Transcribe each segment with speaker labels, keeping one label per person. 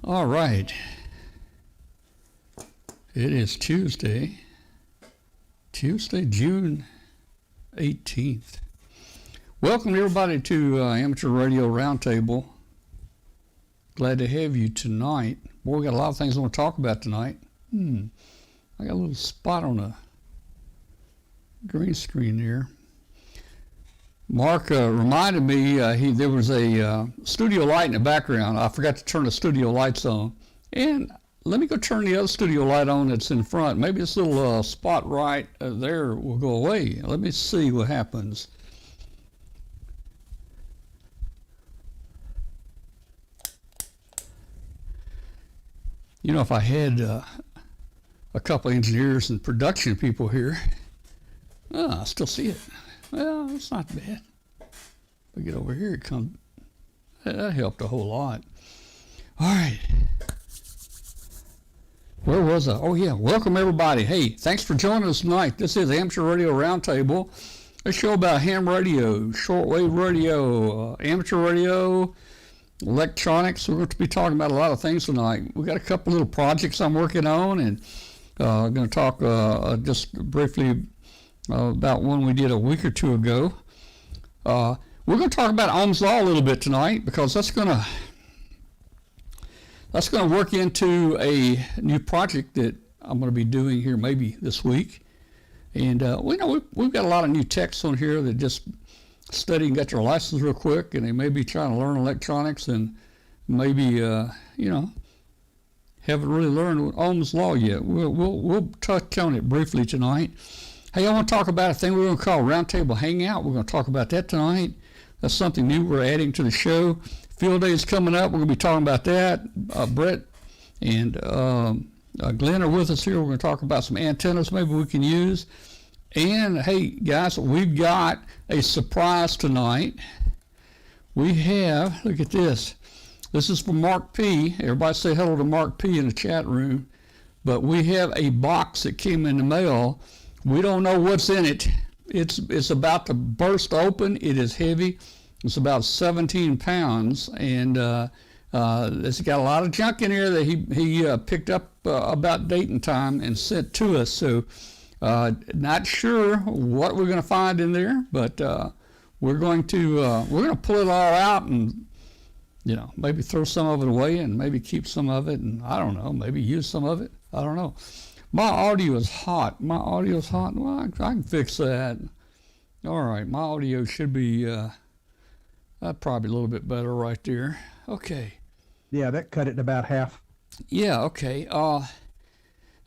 Speaker 1: All right. It is Tuesday, June 18th. Welcome everybody to Amateur Radio Roundtable. Glad to have you tonight. Boy, we got a lot of things I want to talk about tonight. I got a little spot on the green screen there. Mark reminded me there was a studio light in the background. I forgot to turn the studio lights on. And let me go turn the other studio light on that's in front. Maybe this little spot right there will go away. Let me see what happens. You know, if I had a couple of engineers and production people here, I still see it. Well, it's not bad. If we get over here, it comes. That helped a whole lot. All right. Where was I? Oh, yeah. Welcome, everybody. Hey, thanks for joining us tonight. This is Amateur Radio Roundtable, a show about ham radio, shortwave radio, amateur radio, electronics. We're going to be talking about a lot of things tonight. We got a couple little projects I'm working on, and I'm going to talk just briefly about one we did a week or two ago. We're going to talk about Ohm's Law a little bit tonight because that's going to work into a new project that I'm going to be doing here maybe this week. And we've got a lot of new techs on here that just study and got their license real quick, and they may be trying to learn electronics and maybe haven't really learned Ohm's Law yet. We'll touch on it briefly tonight. Hey, I want to talk about a thing we're going to call Roundtable Hangout. We're going to talk about that tonight. That's something new we're adding to the show. Field Day is coming up. We're going to be talking about that. Brett and Glenn are with us here. We're going to talk about some antennas maybe we can use. And, hey, guys, we've got a surprise tonight. We have, look at this. This is from MarkP. Everybody say hello to MarkP in the chat room. But we have a box that came in the mail. We don't know what's in it. It's about to burst open. It is heavy. It's about 17 pounds, and it's got a lot of junk in here that he picked up about dating time and sent to us. So not sure what we're going to find in there, but we're going to pull it all out and maybe throw some of it away and maybe keep some of it, and I don't know, maybe use some of it. I don't know. My audio is hot. Well, I can fix that. All right, my audio should be probably a little bit better right there. Okay.
Speaker 2: Yeah, that cut it in about half.
Speaker 1: Yeah, okay.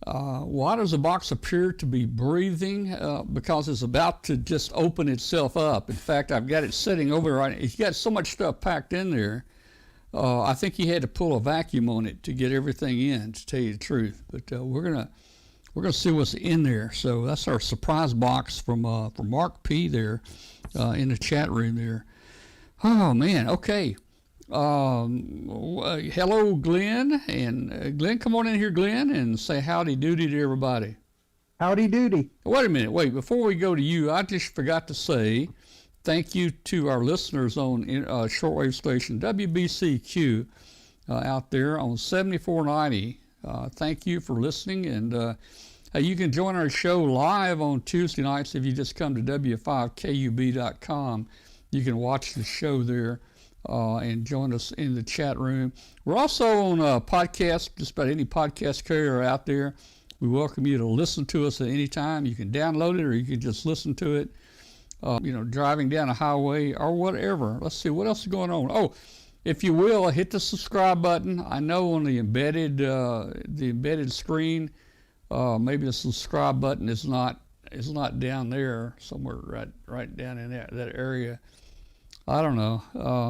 Speaker 1: Why does the box appear to be breathing? Because it's about to just open itself up. In fact, I've got it sitting over right now. It's got so much stuff packed in there. I think he had to pull a vacuum on it to get everything in, to tell you the truth. But we're gonna see what's in there. So that's our surprise box from MarkP there in the chat room there. Oh man, okay. Hello, Glenn, and Glenn, come on in here, Glenn, and say howdy doody to everybody.
Speaker 2: Howdy doody.
Speaker 1: Wait a minute, before we go to you, I just forgot to say thank you to our listeners on shortwave station WBCQ out there on 7490. Thank you for listening, and you can join our show live on Tuesday nights if you just come to w5kub.com. You can watch the show there and join us in the chat room. We're also on a podcast, just about any podcast carrier out there. We welcome you to listen to us at any time. You can download it or you can just listen to it, driving down a highway or whatever. Let's see, what else is going on? Oh, if you will, hit the subscribe button. I know on the embedded screen, maybe the subscribe button is not down there somewhere right down in that area. I don't know.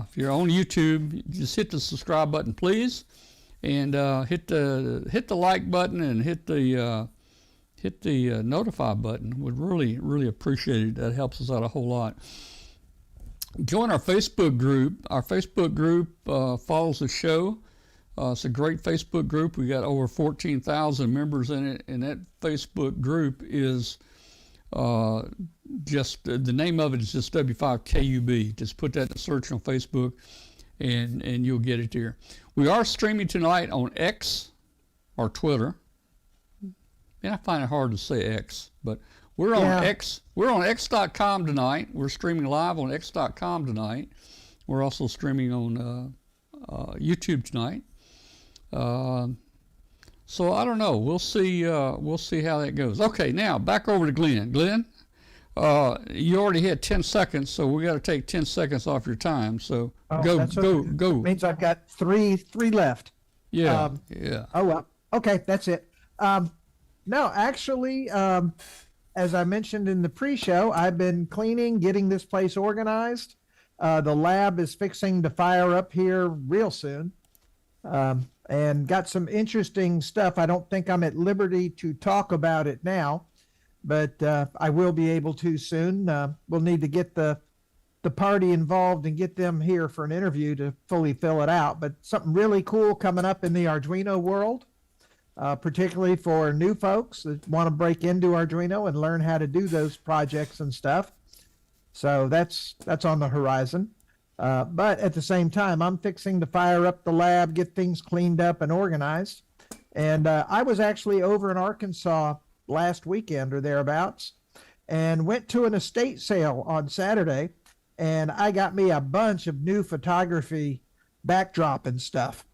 Speaker 1: If you're on YouTube, just hit the subscribe button, please, and hit the like button and hit the notify button. Would really appreciate it. That helps us out a whole lot. Join our Facebook group. Our Facebook group follows the show. It's a great Facebook group. We got over 14,000 members in it, and that Facebook group is just the name of it is just W5KUB. Just put that in search on Facebook, and you'll get it there. We are streaming tonight on X or Twitter. And I find it hard to say X, but we're on X. We're on X.com tonight. We're streaming live on X.com tonight. We're also streaming on YouTube tonight. So I don't know. We'll see. We'll see how that goes. Okay, now back over to Glenn. Glenn, you already had 10 seconds, so we got to take 10 seconds off your time. So go.
Speaker 2: That means I've got three left.
Speaker 1: Yeah. Yeah.
Speaker 2: Oh well. Okay, that's it. No, actually, as I mentioned in the pre-show, I've been cleaning, getting this place organized. The lab is fixing to fire up here real soon, and got some interesting stuff. I don't think I'm at liberty to talk about it now, but I will be able to soon. We'll need to get the party involved and get them here for an interview to fully fill it out. But something really cool coming up in the Arduino world. Particularly for new folks that want to break into Arduino and learn how to do those projects and stuff. So that's on the horizon. But at the same time, I'm fixing to fire up the lab, get things cleaned up and organized. And I was actually over in Arkansas last weekend or thereabouts and went to an estate sale on Saturday. And I got me a bunch of new photography backdrop and stuff.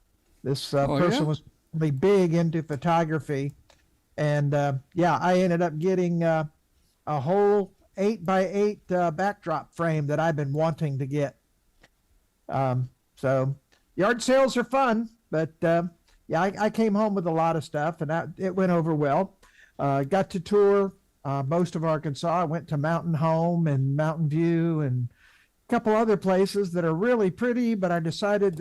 Speaker 2: This person was big into photography, and I ended up getting a whole 8x8 backdrop frame that I've been wanting to get. So yard sales are fun, but I came home with a lot of stuff, and it went over well. Got to tour most of Arkansas. I went to Mountain Home and Mountain View and a couple other places that are really pretty, but I decided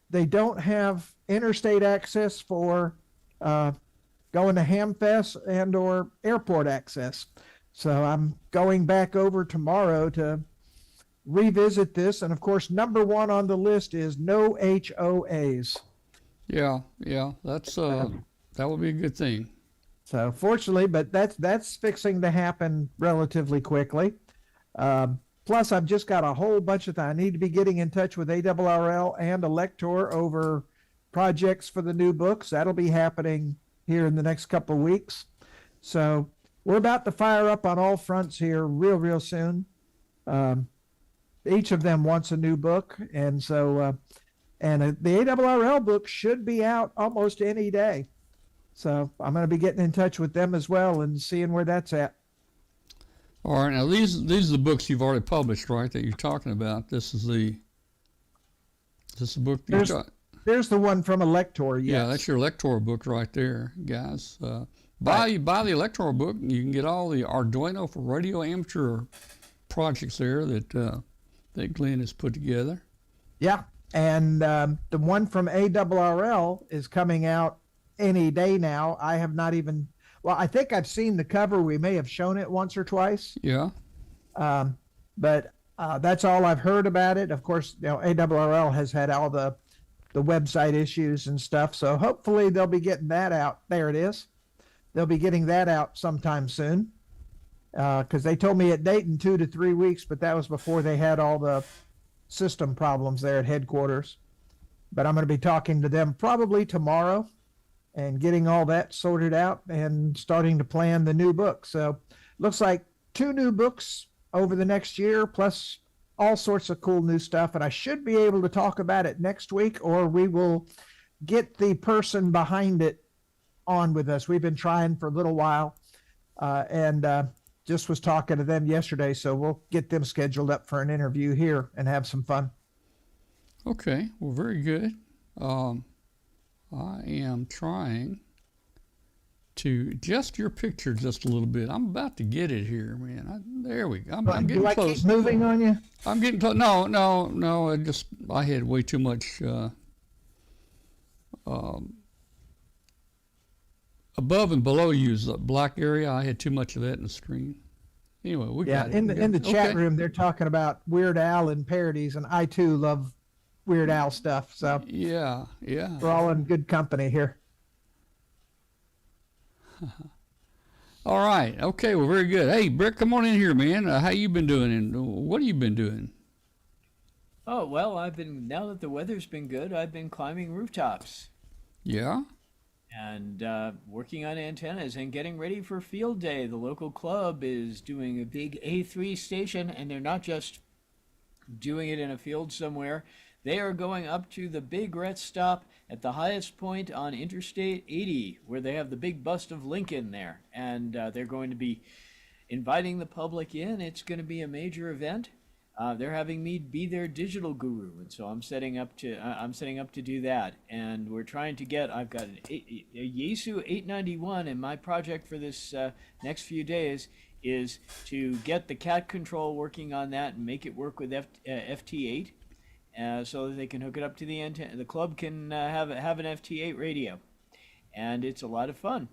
Speaker 2: they don't have interstate access for going to hamfests and or airport access. So I'm going back over tomorrow to revisit this. And of course, number one on the list is no HOAs.
Speaker 1: Yeah, that's that would be a good thing.
Speaker 2: So fortunately, but that's fixing to happen relatively quickly. Plus, I've just got a whole bunch of I need to be getting in touch with ARRL and Elector over projects for the new books. That'll be happening here in the next couple of weeks. So we're about to fire up on all fronts here real soon. Each of them wants a new book. And so, the ARRL book should be out almost any day. So I'm going to be getting in touch with them as well and seeing where that's at.
Speaker 1: All right, now these are the books you've already published, right? That you're talking about. This is the book.
Speaker 2: There's the one from Elector. Yes.
Speaker 1: Yeah, that's your Elector book right there, guys. Buy the Elector book. You can get all the Arduino for radio amateur projects there that Glenn has put together.
Speaker 2: Yeah, and the one from ARRL is coming out any day now. I have not even. Well, I think I've seen the cover. We may have shown it once or twice.
Speaker 1: Yeah.
Speaker 2: But that's all I've heard about it. Of course, ARRL has had all the website issues and stuff. So hopefully they'll be getting that out. There it is. They'll be getting that out sometime soon. Because they told me at Dayton 2 to 3 weeks, but that was before they had all the system problems there at headquarters. But I'm going to be talking to them probably tomorrow and getting all that sorted out and starting to plan the new book. So looks like 2 new books over the next year, plus all sorts of cool new stuff. And I should be able to talk about it next week, or we will get the person behind it on with us. We've been trying for a little while, and just was talking to them yesterday. So we'll get them scheduled up for an interview here and have some fun.
Speaker 1: Okay, well, very good. I am trying to adjust your picture just a little bit. I'm about to get it here, man. There we go. I'm getting close.
Speaker 2: Keep moving on you?
Speaker 1: I'm getting close. No. I had way too much above and below you is a black area. I had too much of that in the screen. Anyway, we got it.
Speaker 2: In the chat room, they're talking about Weird Al and parodies, and I too love Weird Al stuff. So
Speaker 1: yeah,
Speaker 2: we're all in good company here.
Speaker 1: All right. Okay. Well, very good. Hey, Brick, come on in here, man. How you been doing, and what have you been doing?
Speaker 3: Oh, well, now that the weather's been good, I've been climbing rooftops
Speaker 1: Yeah.
Speaker 3: and working on antennas and getting ready for field day. The local club is doing a big A3 station, and they're not just doing it in a field somewhere. They are going up to the big rest stop at the highest point on Interstate 80, where they have the big bust of Lincoln there. And they're going to be inviting the public in. It's going to be a major event. They're having me be their digital guru, and so I'm setting up to do that. And we're trying to get. I've got a Yaesu 891, and my project for this next few days is to get the cat control working on that and make it work with FT8, so that they can hook it up to the antenna. The club can have an FT8 radio, and it's a lot of fun.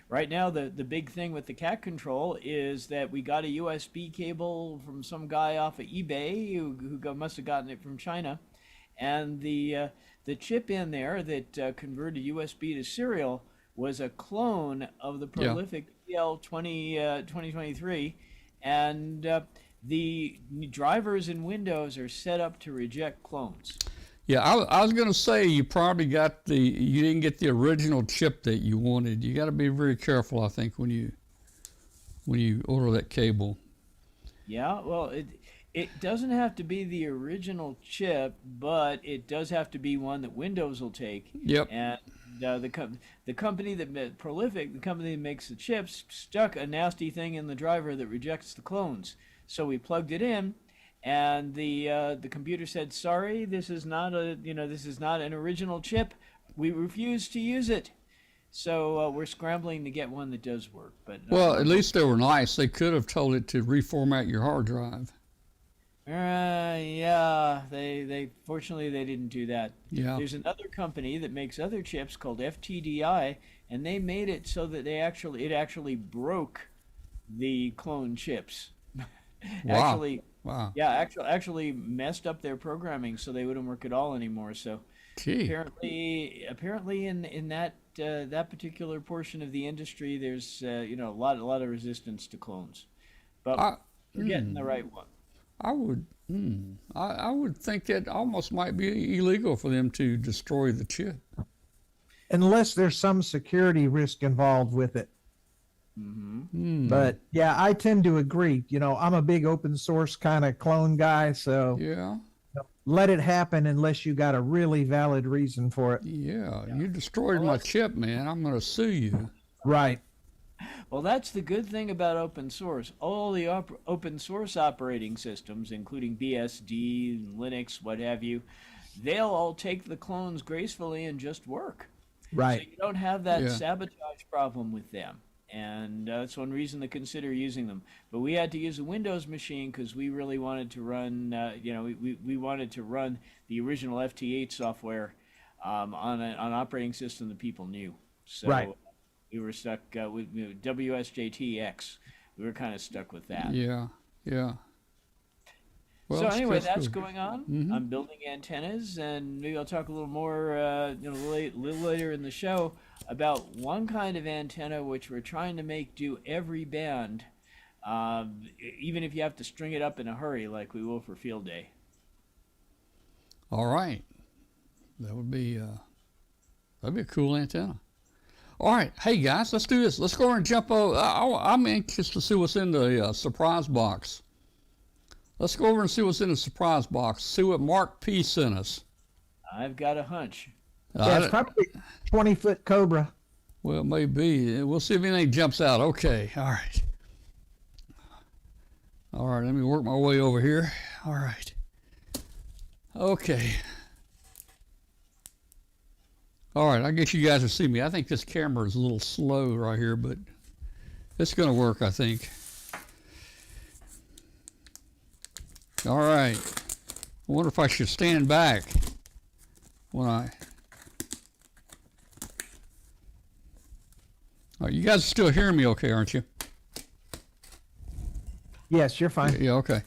Speaker 3: Right now, the big thing with the cat control is that we got a USB cable from some guy off of eBay who must have gotten it from China, and the chip in there that converted USB to serial was a clone of the prolific PL2023, and the drivers in Windows are set up to reject clones.
Speaker 1: Yeah, I was going to say you probably you didn't get the original chip that you wanted. You got to be very careful, I think, when you order that cable.
Speaker 3: Yeah, well, it doesn't have to be the original chip, but it does have to be one that Windows will take.
Speaker 1: Yep.
Speaker 3: And the company that Prolific, the company that makes the chips, stuck a nasty thing in the driver that rejects the clones. So we plugged it in. And the computer said, "Sorry, this is not an original chip. We refuse to use it." So we're scrambling to get one that does work. But
Speaker 1: well, at least they were nice. They could have told it to reformat your hard drive.
Speaker 3: Yeah, they fortunately they didn't do that.
Speaker 1: Yeah.
Speaker 3: There's another company that makes other chips called FTDI, and they made it so that it actually broke the clone chips.
Speaker 1: Wow. Wow.
Speaker 3: Yeah, actually messed up their programming so they wouldn't work at all anymore. So
Speaker 1: Gee.
Speaker 3: apparently in that particular portion of the industry, there's a lot of resistance to clones, but we're getting the right one.
Speaker 1: I would think it almost might be illegal for them to destroy the chip.
Speaker 2: Unless there's some security risk involved with it. But yeah, I tend to agree. I'm a big open source kind of clone guy, so
Speaker 1: Yeah.
Speaker 2: let it happen unless you got a really valid reason for it.
Speaker 1: Yeah. You destroyed my chip, man. I'm going to sue you.
Speaker 2: Right.
Speaker 3: Well, that's the good thing about open source. All the open source operating systems, including BSD, Linux, what have you, they'll all take the clones gracefully and just work.
Speaker 2: Right.
Speaker 3: So you don't have that sabotage problem with them. And that's one reason to consider using them. But we had to use a Windows machine because we really wanted to run, we wanted to run the original FT8 software on an operating system that people knew. So
Speaker 2: right.
Speaker 3: We were stuck with WSJTX. We were kind of stuck with that.
Speaker 1: Yeah. Yeah. Well,
Speaker 3: So anyway,
Speaker 1: stressful.
Speaker 3: that's going on. I'm building antennas, and maybe I'll talk a little more, a little later in the show about one kind of antenna which we're trying to make do every band, even if you have to string it up in a hurry, like we will for field day.
Speaker 1: All right. That'd be a cool antenna. All right. Hey, guys, let's do this. Let's go over and jump over. I'm anxious to see what's in the surprise box. Let's go over and see what's in the surprise box. See what MarkP sent us.
Speaker 3: I've got a hunch.
Speaker 2: Yeah, it's probably 20-foot Cobra.
Speaker 1: Well, it may be. We'll see if anything jumps out. Okay. All right. All right. Let me work my way over here. All right. Okay. All right. I guess you guys will see me. I think this camera is a little slow right here, but it's going to work, I think. All right. I wonder if I should stand back when I... All right, you guys are still hearing me okay, aren't you?
Speaker 2: Yes, you're fine.
Speaker 1: Yeah, okay.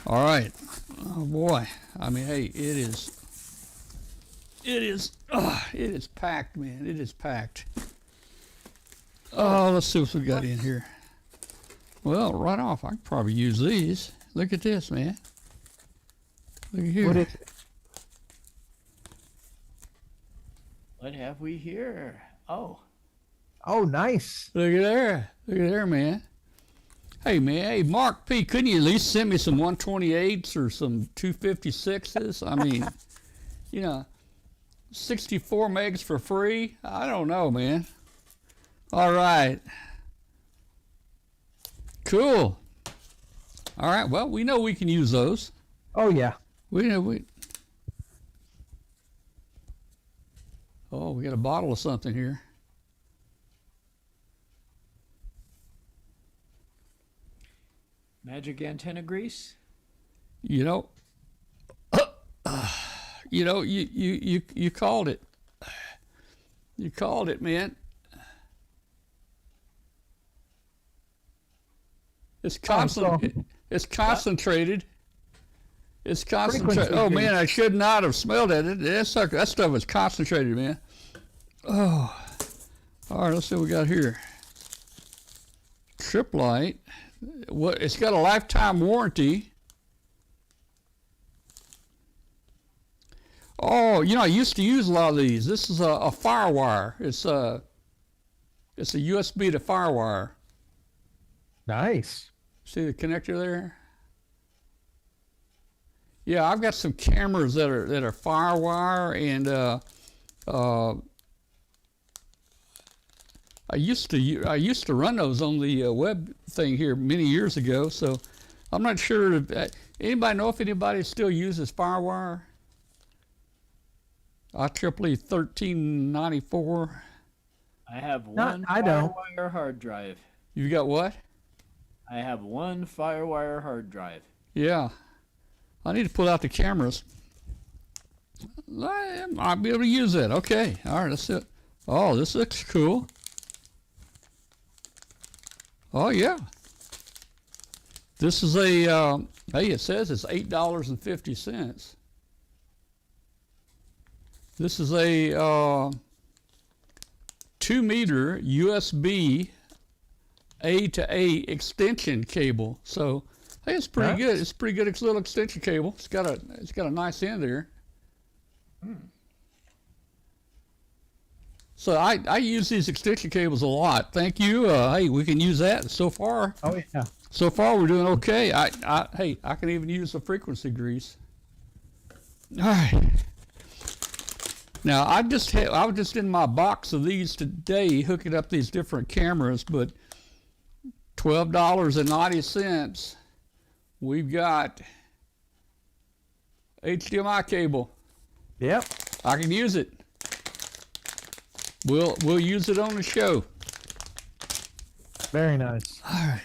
Speaker 1: All right. Oh, boy. I mean, hey, it is packed, man. It is packed. Oh, let's see what we got in here. Well, right off, I could probably use these. Look at this, man. Look at here.
Speaker 2: What is it?
Speaker 3: What have we here? Oh,
Speaker 2: Oh, nice.
Speaker 1: Look at there. Look at there, man. Hey, man. Hey, Mark P, couldn't you at least send me some 128s or some 256s? I mean, you know, 64 megs for free? I don't know, man. All right. Cool. All right. Well, we know we can use those.
Speaker 2: Oh, yeah.
Speaker 1: We know we. Oh, we got a bottle of something here.
Speaker 3: magic antenna grease?
Speaker 1: You know, you called it. You called it, man. It's constant. It's concentrated. It's concentrated. Oh man, I should not have smelled it. That stuff is concentrated, man. Oh, all right. Let's see what we got here. Trip light. What? It's got a lifetime warranty. Oh, I used to use a lot of these. This is a FireWire. It's a USB to FireWire.
Speaker 2: Nice.
Speaker 1: See the connector there? Yeah, I've got some cameras that are FireWire, and I used to run those on the web thing here many years ago. So I'm not sure. Anybody know if anybody still uses FireWire? IEEE 1394.
Speaker 3: I have one
Speaker 2: I don't.
Speaker 3: FireWire hard drive.
Speaker 1: You got what?
Speaker 3: I have one FireWire hard drive.
Speaker 1: Yeah. I need to pull out the cameras. I'll be able to use that. Okay. All right. That's it. Oh, this looks cool. Oh, yeah. This is a, hey, it says it's $8.50. This is a 2-meter USB A to A extension cable. So, hey, it's pretty good. It's a pretty good little extension cable. It's got a nice end there. So I use these extension cables a lot. Thank you. Hey, we can use that so far.
Speaker 2: Oh, yeah.
Speaker 1: So far, we're doing okay. Hey, I can even use the frequency grease. All right. Now, I was just in my box of these today, hooking up these different cameras, but $12.90. We've got HDMI cable.
Speaker 2: Yep.
Speaker 1: I can use it. We'll use it on the show.
Speaker 2: Very nice.
Speaker 1: All right.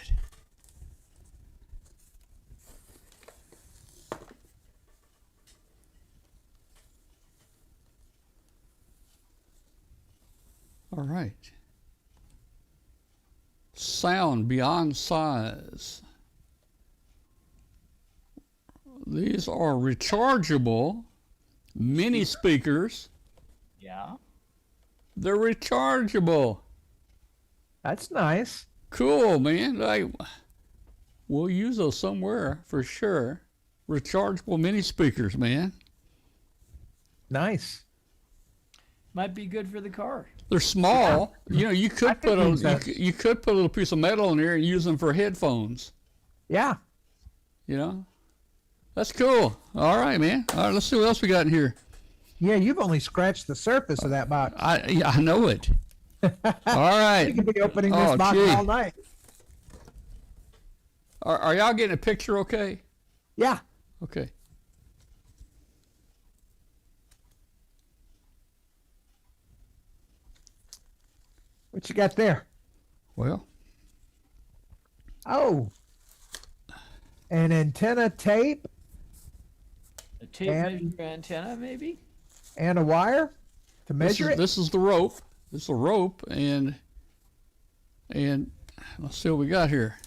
Speaker 1: All right. Sound beyond size. These are rechargeable mini speakers.
Speaker 3: Yeah.
Speaker 1: They're rechargeable.
Speaker 2: That's nice.
Speaker 1: Cool, man. We'll use those somewhere for sure. Rechargeable mini speakers, man.
Speaker 2: Nice.
Speaker 3: Might be good for the car.
Speaker 1: They're small. You could put you could put a little piece of metal in there and use them for headphones.
Speaker 2: Yeah.
Speaker 1: That's cool. All right, man. All right, let's see what else we got in here.
Speaker 2: Yeah, you've only scratched the surface of that box.
Speaker 1: I know it. All right.
Speaker 2: You could be opening this box all night.
Speaker 1: Are y'all getting a picture okay?
Speaker 2: Yeah.
Speaker 1: Okay.
Speaker 2: What you got there?
Speaker 1: Well.
Speaker 2: Oh. An antenna tape.
Speaker 3: A tape measure antenna, maybe?
Speaker 2: And a wire to measure it.
Speaker 1: This is the rope. This is a rope, and let's see what we got here.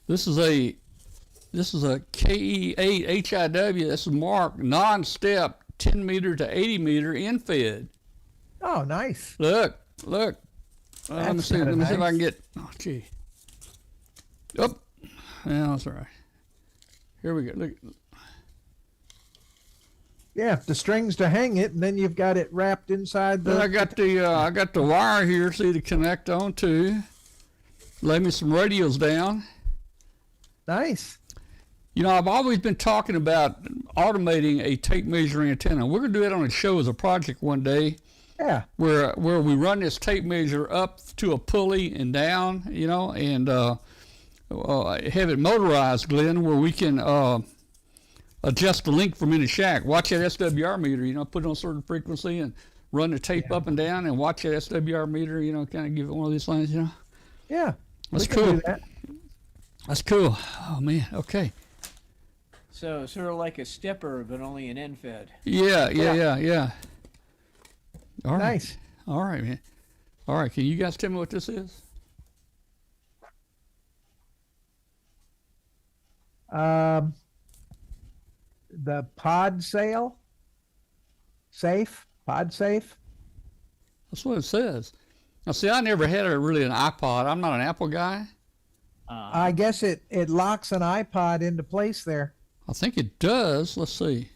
Speaker 1: This is a KE8 HIW. This is MarkP non-step 10 meter to 80 meter infed.
Speaker 2: Oh, nice.
Speaker 1: Look. Let me see if I can get. Oh, gee. Oh, yeah, that's all right. Here we go. Look.
Speaker 2: Yeah, the strings to hang it, and then you've got it wrapped inside the.
Speaker 1: Then I got the wire here, see, to connect onto. Lay me some radios down.
Speaker 2: Nice.
Speaker 1: You know, I've always been talking about automating a tape measure antenna. We're going to do it on a show as a project one day,
Speaker 2: Yeah.
Speaker 1: where we run this tape measure up to a pulley and down, you know, and have it motorized, Glenn, where we can adjust the length from in the shack. Watch that SWR meter, you know, put it on a certain frequency and run the tape up and down and watch that SWR meter, you know, kind of give it one of these things, you know.
Speaker 2: Yeah.
Speaker 1: That's
Speaker 2: we can
Speaker 1: cool.
Speaker 2: do that.
Speaker 1: That's cool. Oh, man. Okay.
Speaker 3: So sort of like a stepper, but only an end fed.
Speaker 1: Yeah. All right.
Speaker 2: Nice.
Speaker 1: All right, man. All right. Can you guys tell me what this is?
Speaker 2: The pod safe, pod safe.
Speaker 1: That's what it says. Now, see, I never had really an iPod. I'm not an Apple guy.
Speaker 2: I guess it locks an iPod into place there.
Speaker 1: I think it does. Let's see.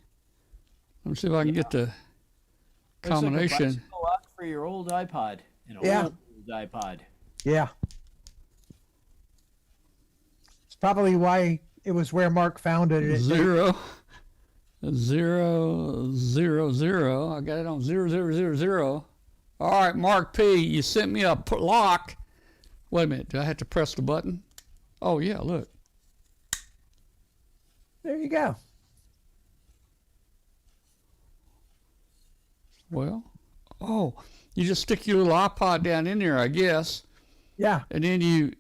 Speaker 1: Let me see if I can get the combination.
Speaker 3: Looks like a bicycle lock for your old iPod. An
Speaker 2: Yeah.
Speaker 3: old iPod.
Speaker 2: Yeah. It's probably why it was where Mark found it.
Speaker 1: 0, 0, 0, 0. I got it on 0, 0, 0, 0. All right, Mark P, you sent me a lock. Wait a minute. Do I have to press the button? Oh, yeah, look.
Speaker 2: There you go.
Speaker 1: Well, oh, you just stick your little iPod down in there, I guess,
Speaker 2: Yeah.
Speaker 1: and then you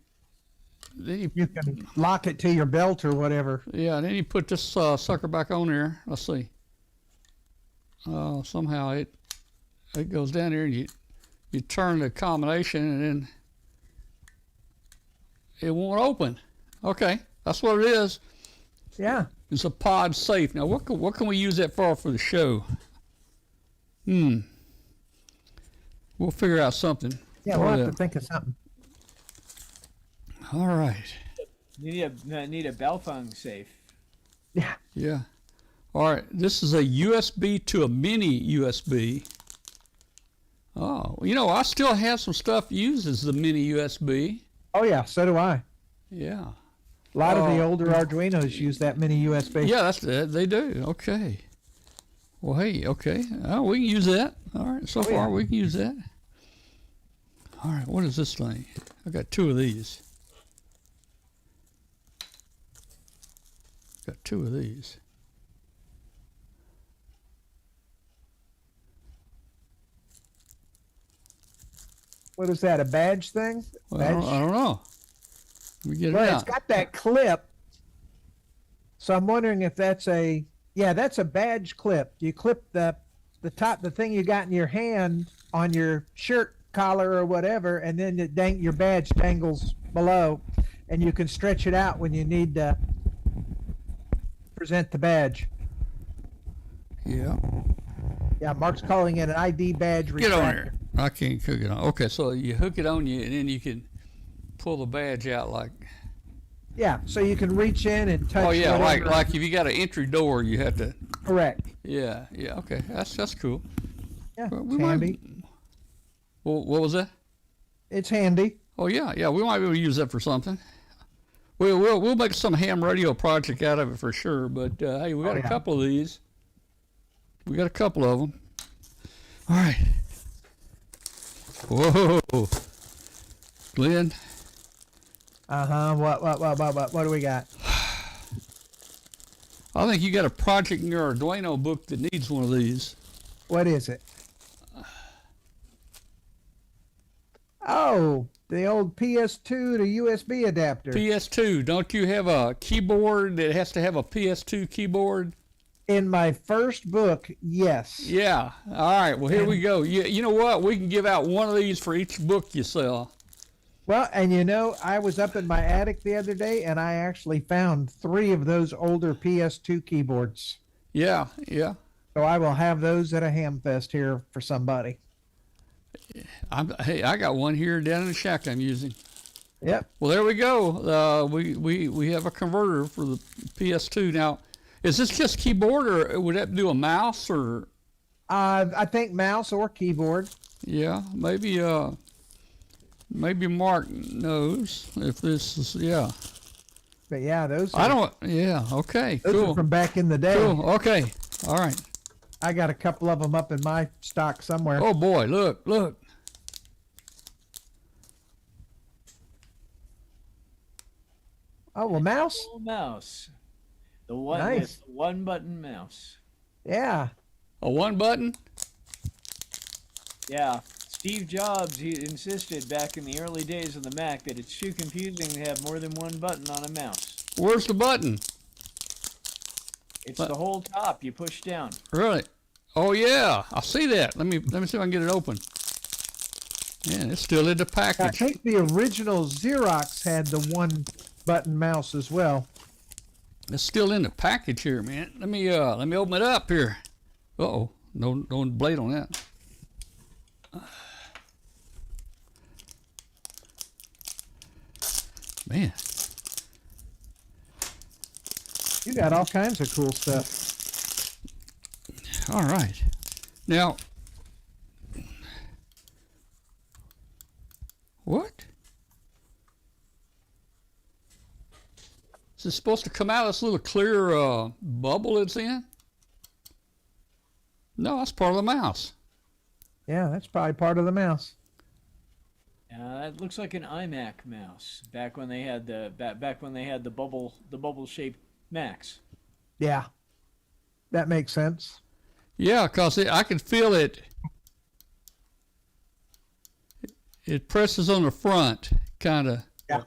Speaker 2: You can lock it to your belt or whatever.
Speaker 1: yeah, and then you put this sucker back on there. Let's see. Somehow it goes down there, and you turn the combination, and then it won't open. Okay, that's what it is.
Speaker 2: Yeah.
Speaker 1: It's a pod safe. Now, what can we use that for the show? We'll figure out something.
Speaker 2: Yeah,
Speaker 1: for
Speaker 2: we'll have
Speaker 1: that.
Speaker 2: to think of something.
Speaker 1: All right.
Speaker 3: You need a Belfung safe.
Speaker 2: Yeah.
Speaker 1: Yeah. All right. This is a USB to a mini USB. Oh, you know, I still have some stuff used as the mini USB.
Speaker 2: Oh yeah, so do I.
Speaker 1: Yeah.
Speaker 2: A lot of the older Arduinos use that mini USB.
Speaker 1: Yeah, they do. Okay. Well, hey, okay. Oh, we can use that. All right. So far, we can use that. All right. What is this thing? I got 2 of these. Got 2 of these.
Speaker 2: What is that? A badge thing?
Speaker 1: Well,
Speaker 2: Badge?
Speaker 1: I don't know. Let me get it
Speaker 2: Well,
Speaker 1: out.
Speaker 2: it's got that clip. So I'm wondering if that's that's a badge clip. You clip the thing you got in your hand on your shirt collar or whatever, and then your badge dangles below, and you can stretch it out when you need to present the badge.
Speaker 1: Yeah.
Speaker 2: Yeah, Mark's calling it an ID badge.
Speaker 1: Get on
Speaker 2: retractor.
Speaker 1: there. I can't hook it on. Okay, so you hook it on you, and then you can pull the badge out like.
Speaker 2: Yeah, so you can reach in and touch.
Speaker 1: Oh yeah,
Speaker 2: whatever.
Speaker 1: like if you got an entry door, you have to.
Speaker 2: Correct.
Speaker 1: Yeah. Okay, that's cool.
Speaker 2: Yeah,
Speaker 1: Well,
Speaker 2: it's handy.
Speaker 1: Well, what was that?
Speaker 2: It's handy.
Speaker 1: Oh yeah, we might be able to use that for something. We'll make some ham radio project out of it for sure. But hey, we got a couple of these. We got a couple of them. All right. Whoa, Glenn.
Speaker 2: What do we got?
Speaker 1: I think you got a project in your Arduino book that needs one of these.
Speaker 2: What is it? Oh, the old PS2 to USB adapter.
Speaker 1: PS2. Don't you have a keyboard that has to have a PS2 keyboard?
Speaker 2: In my first book, yes.
Speaker 1: Yeah. All right. Well, here we go. You know what? We can give out one of these for each book you sell.
Speaker 2: Well, and I was up in my attic the other day, and I actually found 3 of those older PS2 keyboards.
Speaker 1: Yeah.
Speaker 2: So I will have those at a hamfest here for somebody.
Speaker 1: Hey, I got one here down in the shack I'm using.
Speaker 2: Yep.
Speaker 1: Well, there we go. We have a converter for the PS2. Now, is this just keyboard, or would that do a mouse, or?
Speaker 2: I think mouse or keyboard.
Speaker 1: Yeah, maybe Mark knows if this is, yeah.
Speaker 2: But yeah, those.
Speaker 1: I don't. Yeah. Okay.
Speaker 2: Those
Speaker 1: Cool.
Speaker 2: are from back in the day.
Speaker 1: Cool. Okay. All right.
Speaker 2: I got a couple of them up in my stock somewhere.
Speaker 1: Oh boy! Look.
Speaker 2: Oh, a mouse.
Speaker 3: Little mouse. The one
Speaker 2: Nice.
Speaker 3: with the one button mouse.
Speaker 2: Yeah.
Speaker 1: A one button.
Speaker 3: Yeah. Steve Jobs, he insisted back in the early days of the Mac that it's too confusing to have more than one button on a mouse.
Speaker 1: Where's the button?
Speaker 3: It's the whole top you push down.
Speaker 1: Really? Oh yeah, I see that. Let me see if I can get it open. Man, it's still in the
Speaker 2: I
Speaker 1: package.
Speaker 2: think the original Xerox had the one button mouse as well.
Speaker 1: It's still in the package here, man. Let me open it up here. Uh-oh. No blade on that. Man.
Speaker 2: You got all kinds of cool stuff.
Speaker 1: All right. Now, what? Is this supposed to come out of this little clear bubble it's in? No, that's part of the mouse.
Speaker 2: Yeah, that's probably part of the mouse.
Speaker 3: It looks like an iMac mouse back when they had the bubble shaped Macs.
Speaker 2: Yeah. That makes sense.
Speaker 1: Yeah, because I can feel it. It presses on the front, kind of.
Speaker 2: Yeah.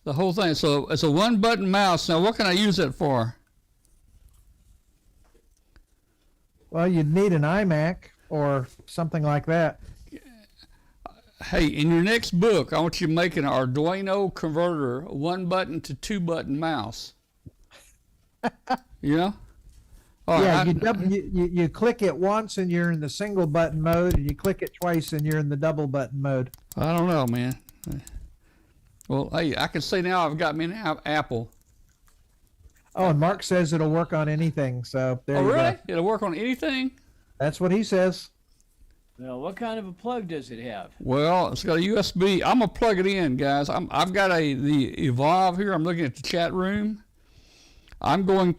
Speaker 1: The whole thing. So it's a one-button mouse. Now, what can I use it for?
Speaker 2: Well, you'd need an iMac or something like that.
Speaker 1: Hey, in your next book, I want you to make an Arduino converter, one-button to two-button mouse. You know? All
Speaker 2: Yeah,
Speaker 1: right,
Speaker 2: you click it once and you're in the single button mode, and you click it twice and you're in the double button mode.
Speaker 1: I don't know, man. Well, hey, I can say now I've got me an Apple.
Speaker 2: Oh, and Mark says it'll work on anything. So there
Speaker 1: Oh,
Speaker 2: you
Speaker 1: really?
Speaker 2: go.
Speaker 1: It'll work on anything?
Speaker 2: That's what he says.
Speaker 3: Well, what kind of a plug does it have?
Speaker 1: Well, it's got a USB. I'm gonna plug it in, guys. I've got the Evolve here. I'm looking at the chat room. I'm gonna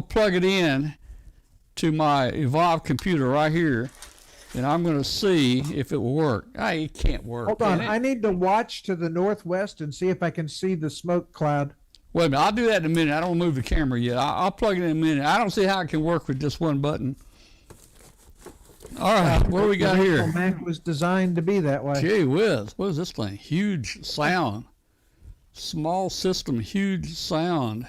Speaker 1: plug it in to my Evolve computer right here, and I'm gonna see if it will work. It can't work.
Speaker 2: Hold on,
Speaker 1: can it?
Speaker 2: I need to watch to the northwest and see if I can see the smoke cloud.
Speaker 1: Wait a minute. I'll do that in a minute. I don't move the camera yet. I'll plug it in a minute. I don't see how it can work with just one button. All right, what do we got
Speaker 2: The
Speaker 1: here?
Speaker 2: original Mac was designed to be that way.
Speaker 1: Gee whiz, what is this thing? Huge sound. Small system, huge sound.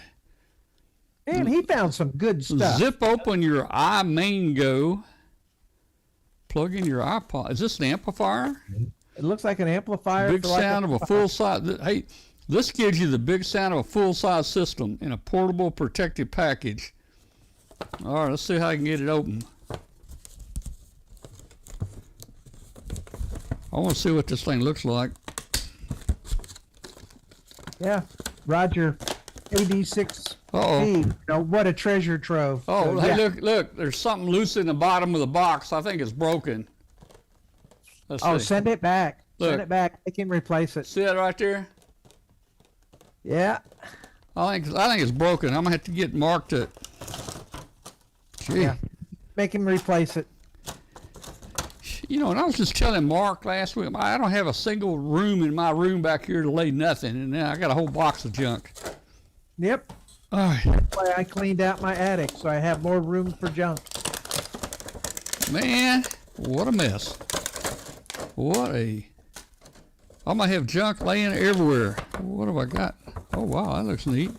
Speaker 2: Man, he found some good stuff.
Speaker 1: Zip open your iMango. Plug in your iPod. Is this an amplifier?
Speaker 2: It looks like an amplifier.
Speaker 1: Big
Speaker 2: for like
Speaker 1: sound of a full size. Hey, this gives you the big sound of a full size system in a portable protected package. All right, let's see how I can get it open. I want to see what this thing looks like.
Speaker 2: Yeah, Roger, AD6.
Speaker 1: Uh-oh.
Speaker 2: You know, what a treasure trove.
Speaker 1: Oh,
Speaker 2: So,
Speaker 1: hey,
Speaker 2: yeah.
Speaker 1: look, there's something loose in the bottom of the box. I think it's broken. Let's
Speaker 2: Oh,
Speaker 1: see.
Speaker 2: send it back.
Speaker 1: Look.
Speaker 2: Send it back. They can replace it.
Speaker 1: See that right there?
Speaker 2: Yeah.
Speaker 1: I think it's broken. I'm gonna have to get Mark to. Gee.
Speaker 2: Yeah. Make him replace it.
Speaker 1: You know, and I was just telling Mark last week, I don't have a single room in my room back here to lay nothing, and now I got a whole box of junk.
Speaker 2: Yep.
Speaker 1: All right,
Speaker 2: That's why I cleaned out my attic, so I have more room for junk.
Speaker 1: man, what a mess. I'm gonna have junk laying everywhere. What have I got? Oh wow, that looks neat.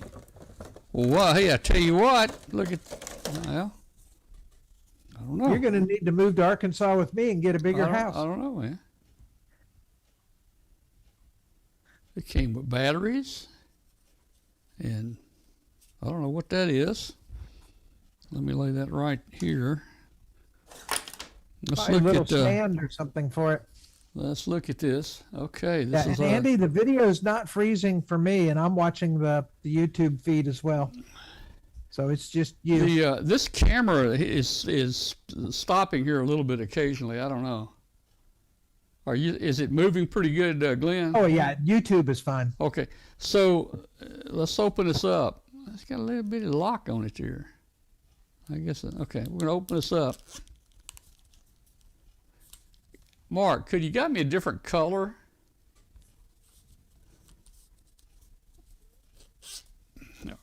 Speaker 1: Well, wow, hey, I tell you what, look at, well, I don't know.
Speaker 2: You're going to need to move to Arkansas with me and get a bigger house.
Speaker 1: I don't know, man. It came with batteries, and I don't know what that is. Let me lay that right here. Let's
Speaker 2: Probably a
Speaker 1: look
Speaker 2: little
Speaker 1: at
Speaker 2: stand or something for it.
Speaker 1: Let's look at this. Okay,
Speaker 2: Yeah,
Speaker 1: this is
Speaker 2: and Andy, the video is not freezing for me, and I'm watching the YouTube feed as well. So it's just you.
Speaker 1: this camera is stopping here a little bit occasionally. I don't know. Is it moving pretty good, Glenn?
Speaker 2: Oh yeah, YouTube is fine.
Speaker 1: Okay, so let's open this up. It's got a little bit of lock on it here. I guess. Okay, we're gonna open this up. Mark, could you got me a different color?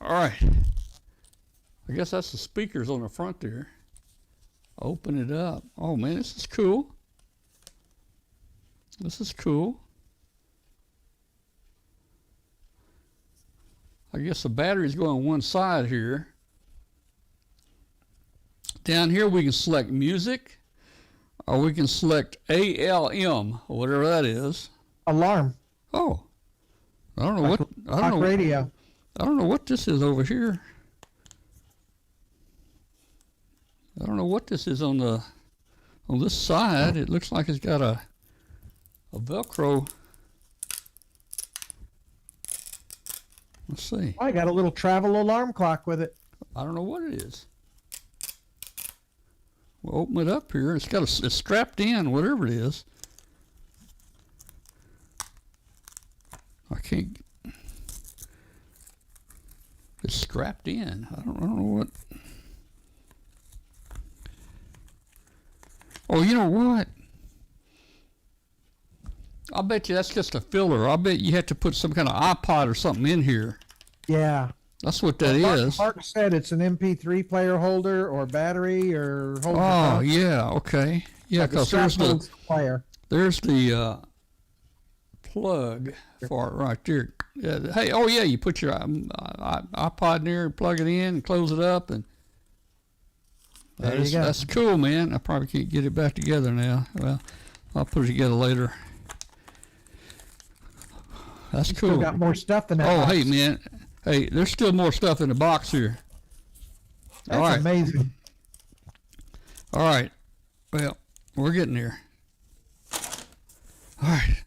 Speaker 1: All right. I guess that's the speakers on the front there. Open it up. Oh man, this is cool. This is cool. I guess the batteries go on one side here. Down here we can select music, or we can select ALM, or whatever that is.
Speaker 2: Alarm.
Speaker 1: Oh, I don't know what. I don't know.
Speaker 2: Radio.
Speaker 1: I don't know what this is over here. I don't know what this is on this side. It looks like it's got a Velcro. Let's see.
Speaker 2: I got a little travel alarm clock with it.
Speaker 1: I don't know what it is. We'll open it up here. It's strapped in, whatever it is. I can't. It's strapped in. I don't know what. Oh, you know what? I bet you that's just a filler. I bet you have to put some kind of iPod or something in here.
Speaker 2: Yeah.
Speaker 1: That's what that is.
Speaker 2: Mark said it's an MP3 player holder or battery or holder.
Speaker 1: Oh, yeah. Okay. Yeah, because there's the
Speaker 2: player.
Speaker 1: There's the plug for it right there. Hey, oh yeah, you put your iPod in there and plug it in and close it up, and that's cool, man. I probably can't get it back together now. Well, I'll put it together later. That's cool.
Speaker 2: Still got more stuff in that.
Speaker 1: Oh,
Speaker 2: box.
Speaker 1: hey, man. Hey, there's still more stuff in the box here.
Speaker 2: That's
Speaker 1: all right.
Speaker 2: amazing.
Speaker 1: All right. Well, we're getting there. All right.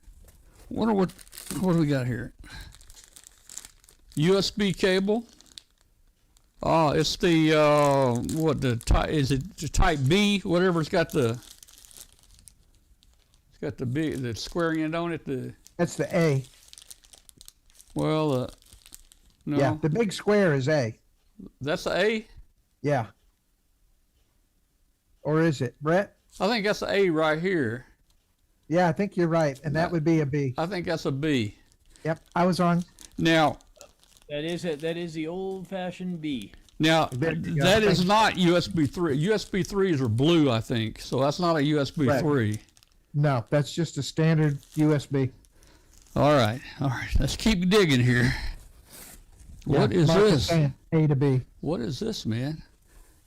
Speaker 1: Wonder what do we got here? USB cable. Oh, it's the what the type is it? The type B, whatever. It's got the B, the square end on it.
Speaker 2: That's the A.
Speaker 1: Well, no.
Speaker 2: Yeah, the big square is A.
Speaker 1: That's the A.
Speaker 2: Yeah. Or is it, Brett?
Speaker 1: I think that's the A right here.
Speaker 2: Yeah, I think you're right, and that would be a B.
Speaker 1: I think that's a B.
Speaker 2: Yep, I was wrong.
Speaker 1: Now.
Speaker 3: That is the old-fashioned B.
Speaker 1: Now, that is not USB 3. USB 3s are blue, I think. So that's not a USB 3.
Speaker 2: No, that's just a standard USB.
Speaker 1: All right. Let's keep digging here. What is
Speaker 2: Mark
Speaker 1: this?
Speaker 2: A to B.
Speaker 1: What is this, man?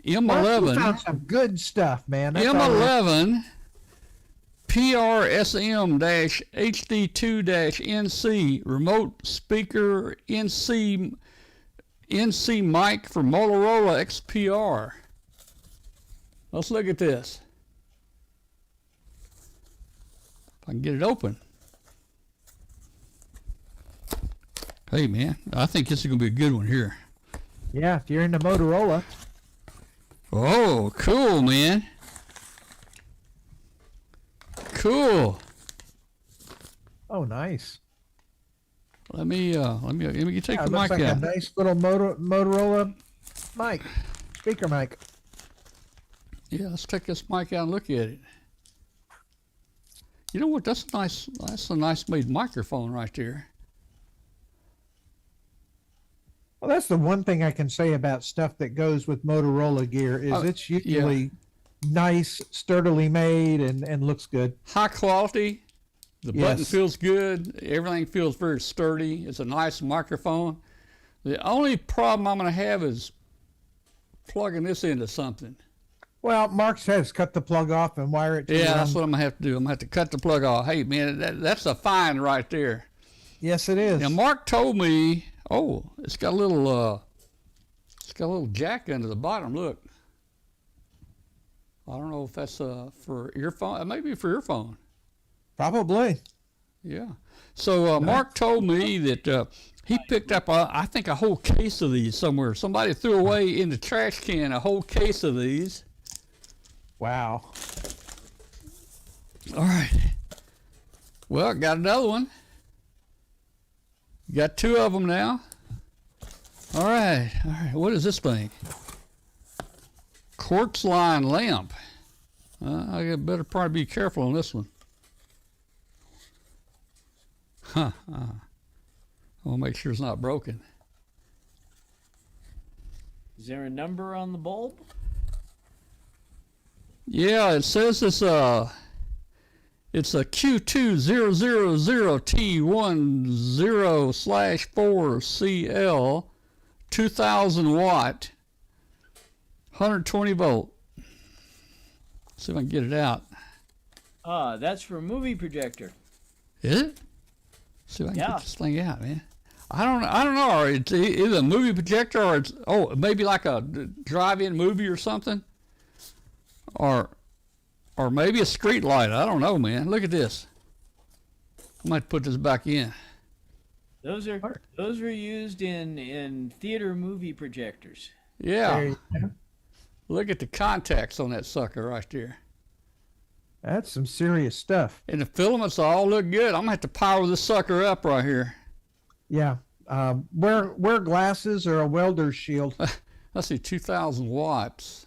Speaker 2: Mark, we found some good stuff, man. That's
Speaker 1: M11 PRSM-HD2-NC remote speaker NC mic for Motorola XPR. Let's look at this. If I can get it open. Hey man, I think this is gonna be a good one here.
Speaker 2: Yeah, if you're into Motorola.
Speaker 1: Oh, cool, man. Cool.
Speaker 2: Oh, nice.
Speaker 1: Let me take the mic
Speaker 2: looks like
Speaker 1: out.
Speaker 2: a nice little Motorola mic, speaker mic.
Speaker 1: Yeah, let's take this mic out and look at it. You know what? That's a nice made microphone right there.
Speaker 2: Well, that's the one thing I can say about stuff that goes with Motorola gear is it's usually nice, sturdily made, and looks good.
Speaker 1: High quality. The button feels good. Everything feels very sturdy. It's a nice microphone. The only problem I'm going to have is plugging this into something.
Speaker 2: Well, Mark says cut the plug off and wire it to
Speaker 1: Yeah, that's what I'm going to have to do. I'm going to have to cut the plug off. Hey, man, that's a find right there.
Speaker 2: Yes, it is.
Speaker 1: Now, Mark told me, it's got a little jack under the bottom. Look. I don't know if that's for earphone. It may be for earphone.
Speaker 2: Probably.
Speaker 1: Yeah. So Mark told me that he picked up, I think, a whole case of these somewhere. Somebody threw away in the trash can a whole case of these.
Speaker 2: Wow.
Speaker 1: All right. Well, got another one. Got two of them now. All right. All right. What is this thing? Quartz line lamp. I better probably be careful on this one. Huh. I want to make sure it's not broken.
Speaker 3: Is there a number on the bulb?
Speaker 1: Yeah, it says it's a Q200T10/4CL 2000 watt 120 volt. See if I can get it out.
Speaker 3: That's for a movie projector.
Speaker 1: Is it? See if I can
Speaker 3: Yeah.
Speaker 1: get this thing out, man. I don't know. Or it's either a movie projector or it's maybe like a drive-in movie or something. Or maybe a street light. I don't know, man. Look at this. I might put this back in.
Speaker 3: Those were used in theater movie projectors.
Speaker 1: Yeah.
Speaker 2: There you go.
Speaker 1: Look at the contacts on that sucker right there.
Speaker 2: That's some serious stuff.
Speaker 1: And the filaments all look good. I'm going to have to power this sucker up right here.
Speaker 2: Yeah. Wear glasses or a welder's shield.
Speaker 1: Let's see, 2,000 watts.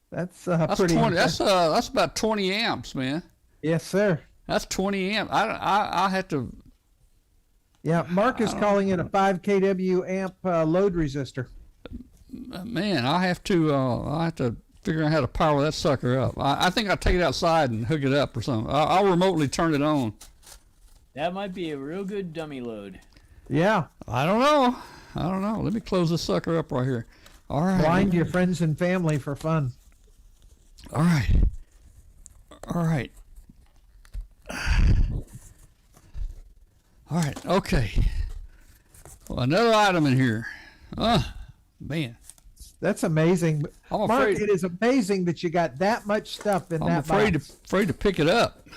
Speaker 2: That's
Speaker 1: That's
Speaker 2: pretty
Speaker 1: 20.
Speaker 2: intense.
Speaker 1: That's about 20 amps, man.
Speaker 2: Yes, sir.
Speaker 1: That's 20 amps. I have to.
Speaker 2: Yeah, Mark is calling it a 5 kW amp load resistor.
Speaker 1: Man, I have to figure out how to power that sucker up. I think I'll take it outside and hook it up or something. I'll remotely turn it on.
Speaker 3: That might be a real good dummy load.
Speaker 2: Yeah.
Speaker 1: I don't know. Let me close this sucker up right here. All right.
Speaker 2: Blind your friends and family for fun.
Speaker 1: All right. All right. All right. Okay. Well, another item in here. Man.
Speaker 2: That's amazing.
Speaker 1: I'm
Speaker 2: Mark,
Speaker 1: afraid.
Speaker 2: it is amazing that you got that much stuff in
Speaker 1: I'm
Speaker 2: that
Speaker 1: afraid
Speaker 2: box.
Speaker 1: to pick it up.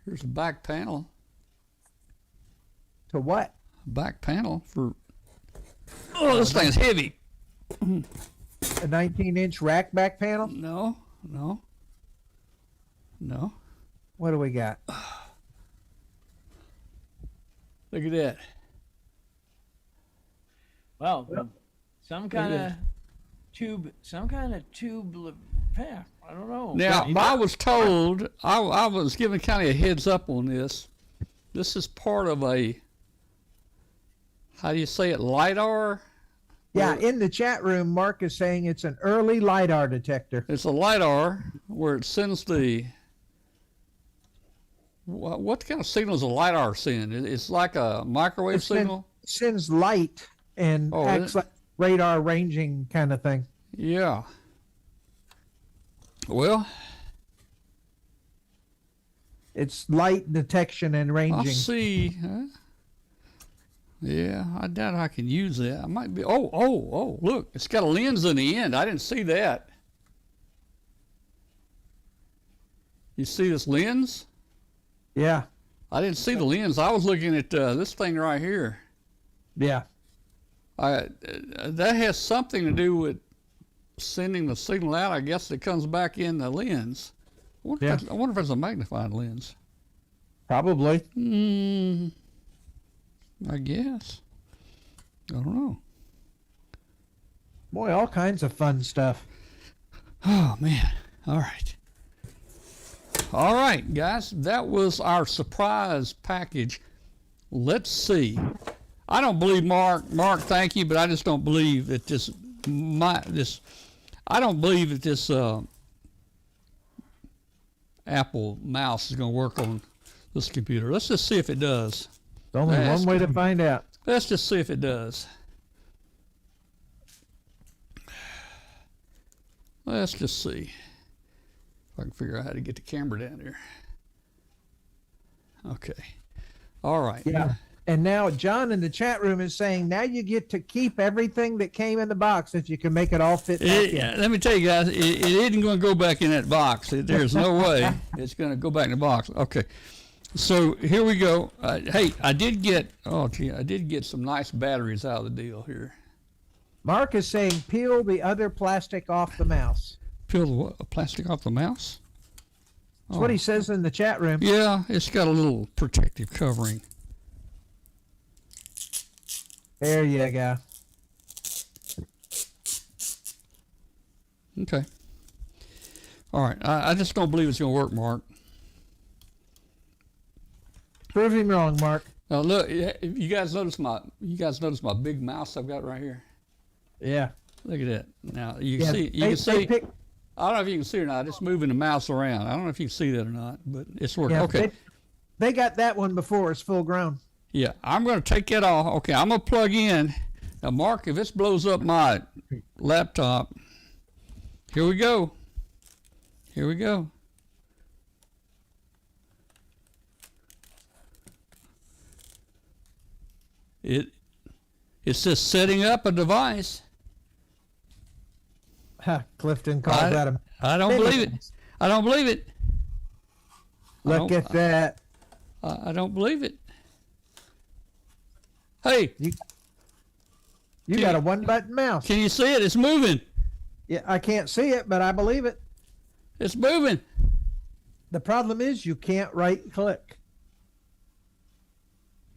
Speaker 1: Here's a back panel.
Speaker 2: To what?
Speaker 1: Back panel for. Oh, this thing's heavy.
Speaker 2: A 19-inch rack back panel?
Speaker 1: No.
Speaker 2: What do we got?
Speaker 1: Look at that.
Speaker 3: Well, some kind of tube. Yeah, I don't know.
Speaker 1: Now, I was told, I was given kind of a heads up on this. This is part of a, how do you say it, LiDAR?
Speaker 2: Yeah, in the chat room, Mark is saying it's an early LiDAR detector.
Speaker 1: It's a LiDAR where it sends the, what kind of signal does a LiDAR send? It's like a microwave signal?
Speaker 2: Sends light and acts like radar ranging kind of thing.
Speaker 1: Yeah. Well,
Speaker 2: It's light detection and
Speaker 1: I'll
Speaker 2: ranging.
Speaker 1: see. Yeah, I doubt I can use that. I might be. Oh, look, it's got a lens in the end. I didn't see that. You see this lens?
Speaker 2: Yeah,
Speaker 1: I didn't see the lens. I was looking at this thing right here.
Speaker 2: yeah.
Speaker 1: That has something to do with sending the signal out. I guess it comes back in the lens. I wonder if it's a magnifying lens.
Speaker 2: Probably.
Speaker 1: I guess. I don't know.
Speaker 2: Boy, all kinds of fun stuff.
Speaker 1: Oh, man. All right. All right, guys. That was our surprise package. Let's see. I don't believe Mark, thank you, but I just don't believe that this Apple mouse is going to work on this computer. Let's just see if it does.
Speaker 2: There's only one way to find out.
Speaker 1: Let's just see if it does. Let's just see if I can figure out how to get the camera down there. Okay. All right.
Speaker 2: Yeah. And now John in the chat room is saying, now you get to keep everything that came in the box if you can make it all fit back in.
Speaker 1: Let me tell you guys, it isn't going to go back in that box. There's no way it's going to go back in the box. Okay, so here we go. Hey, I did get some nice batteries out of the deal here.
Speaker 2: Mark is saying, peel the other plastic off the mouse.
Speaker 1: Peel the what, plastic off the mouse?
Speaker 2: That's what he says in the chat room.
Speaker 1: Yeah, it's got a little protective covering.
Speaker 2: There you go.
Speaker 1: Okay. All right. I just don't believe it's going to work, Mark.
Speaker 2: Prove him wrong, Mark.
Speaker 1: Now look, you guys notice my big mouse I've got right here?
Speaker 2: Yeah.
Speaker 1: Look at that. Now you can see. I don't know if you can see it or not. It's moving the mouse around. I don't know if you can see that or not, but it's working.
Speaker 2: Yeah,
Speaker 1: okay.
Speaker 2: They got that one before it's full grown.
Speaker 1: Yeah, I'm going to take it off. Okay, I'm going to plug in. Now, Mark, if this blows up my laptop, here we go. Here we go. It's just setting up a device.
Speaker 2: Clifton called that a...
Speaker 1: I don't believe it. I don't believe it.
Speaker 2: Look at that.
Speaker 1: I don't believe it. Hey.
Speaker 2: You got a one-button mouse.
Speaker 1: Can you see it? It's moving.
Speaker 2: Yeah, I can't see it, but I believe it.
Speaker 1: It's moving.
Speaker 2: The problem is you can't right-click.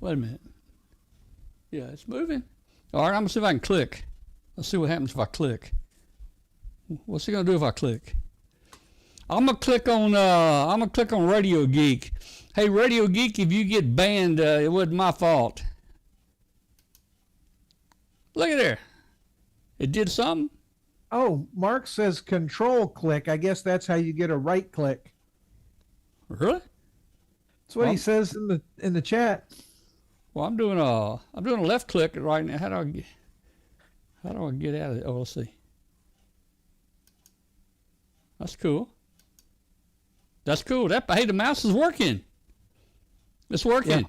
Speaker 1: Wait a minute. Yeah, it's moving. All right, I'm going to see if I can click. Let's see what happens if I click. What's he going to do if I click? I'm going to click on Radio Geek. Hey, Radio Geek, if you get banned, it wasn't my fault. Look at there. It did something.
Speaker 2: Oh, Mark says control click. I guess that's how you get a right click.
Speaker 1: Really?
Speaker 2: That's what he says in the chat.
Speaker 1: Well, I'm doing a left click right now. How do I get out of it? Oh, let's see. That's cool. That's cool. Hey, the mouse is working. It's working.
Speaker 2: Yeah.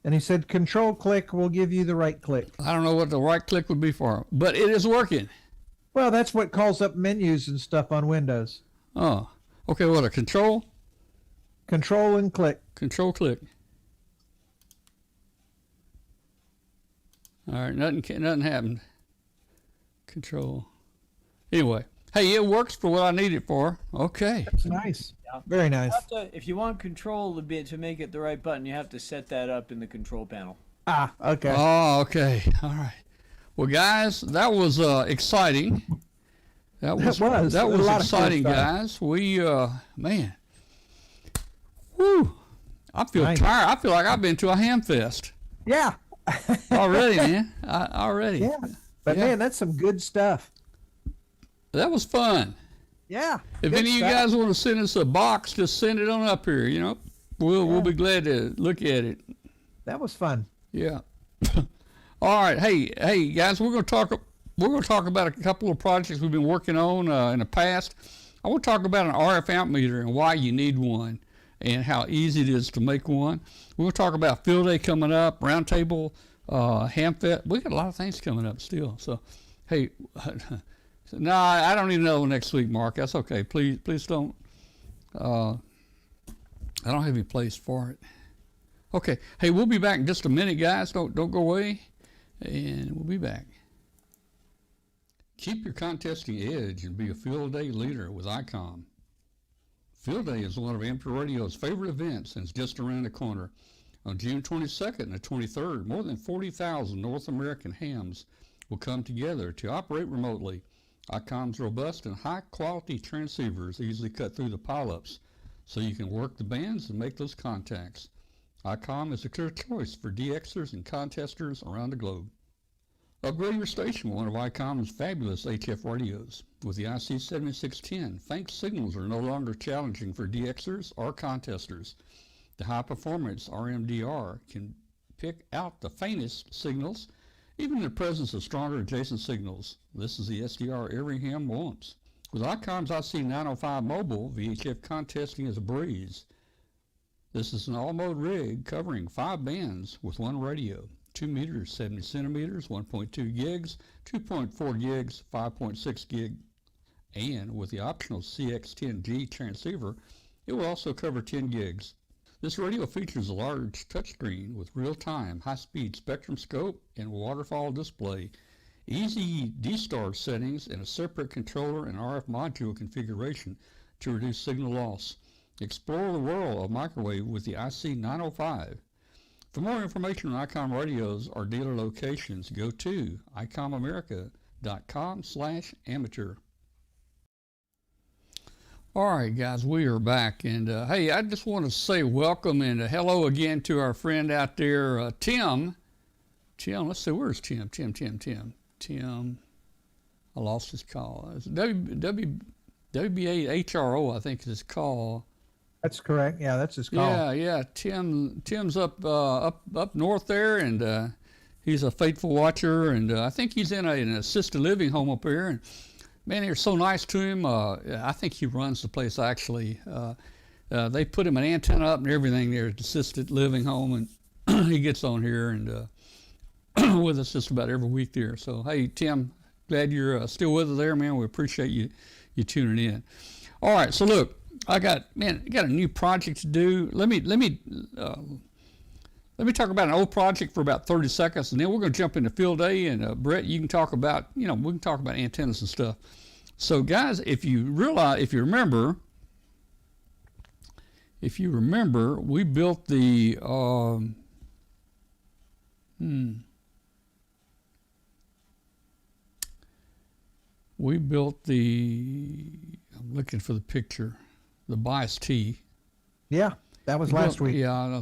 Speaker 2: And he said control click will give you the right click.
Speaker 1: I don't know what the right click would be for, but it is working.
Speaker 2: Well, that's what calls up menus and stuff on Windows.
Speaker 1: Oh, okay. What, a control?
Speaker 2: Control and click.
Speaker 1: Control click. All right, nothing happened. Control. Anyway, hey, it works for what I need it for. Okay.
Speaker 2: That's nice.
Speaker 3: Yeah.
Speaker 2: Very nice.
Speaker 3: If you want control to make it the right button, you have to set that up in the control panel.
Speaker 2: Ah, okay.
Speaker 1: Oh, okay. All right. Well, guys, that was exciting. That was exciting, guys. We man. Whew. I feel tired. I feel like I've been to a hamfest.
Speaker 2: Yeah.
Speaker 1: Already, man. Already.
Speaker 2: Yeah. But man, that's some good stuff.
Speaker 1: That was fun.
Speaker 2: Yeah.
Speaker 1: If any of you guys want to send us a box, just send it on up here. You know, we'll be glad to look at it.
Speaker 2: That was fun.
Speaker 1: Yeah. All right. Hey, guys, we're going to talk about a couple of projects we've been working on in the past. I want to talk about an RF amp meter and why you need one and how easy it is to make one. We're going to talk about Field Day coming up, Roundtable, hamfest. We got a lot of things coming up still. So, hey, no, I don't even know next week, Mark. That's okay. Please don't. I don't have any place for it. Okay. Hey, we'll be back in just a minute, guys. Don't go away, and we'll be back. Keep your contesting edge and be a Field Day leader with Icom. Field Day is one of Amateur Radio's favorite events and it's just around the corner. On June 22nd and the 23rd, more than 40,000 North American hams will come together to operate remotely. Icom's robust and high-quality transceivers easily cut through the pileups, so you can work the bands and make those contacts. Icom is a clear choice for DXers and contesters around the globe. Upgrade your station with one of Icom's fabulous HF radios. With the IC7610, faint signals are no longer challenging for DXers or contesters. The high-performance RMDR can pick out the faintest signals, even in the presence of stronger adjacent signals. This is the SDR every ham wants. With Icom's IC905 mobile, VHF contesting is a breeze. This is an all-mode rig covering 5 bands with one radio. 2 meters, 70 centimeters, 1.2 gigs, 2.4 gigs, 5.6 gig, and with the optional CX10G transceiver, it will also cover 10 gigs. This radio features a large touchscreen with real-time, high-speed spectrum scope and waterfall display, easy D-Star settings, and a separate controller and RF module configuration to reduce signal loss. Explore the world of microwave with the IC905. For more information on Icom radios or dealer locations, go to icomamerica.com/amateur. All right, guys, we are back. And, hey, I just want to say welcome and hello again to our friend out there, Tim. Tim, let's see, where's Tim? Tim. I lost his call. It's WBA-HRO, I think is his call.
Speaker 2: That's correct. Yeah, that's his call.
Speaker 1: Yeah. Tim's up north there, and he's a faithful watcher, and I think he's in an assisted living home up here. And man, they're so nice to him. I think he runs the place actually. They put him an antenna up and everything there at the assisted living home, and he gets on here and with us just about every week there. So hey, Tim, glad you're still with us there, man. We appreciate you tuning in. All right, so look. I got a new project to do. Let me talk about an old project for about 30 seconds, and then we're going to jump into field day. And Brett, you can talk about we can talk about antennas and stuff. So guys, if you remember, we built the I'm looking for the picture. The bias T.
Speaker 2: Yeah, that was last week.
Speaker 1: Yeah, I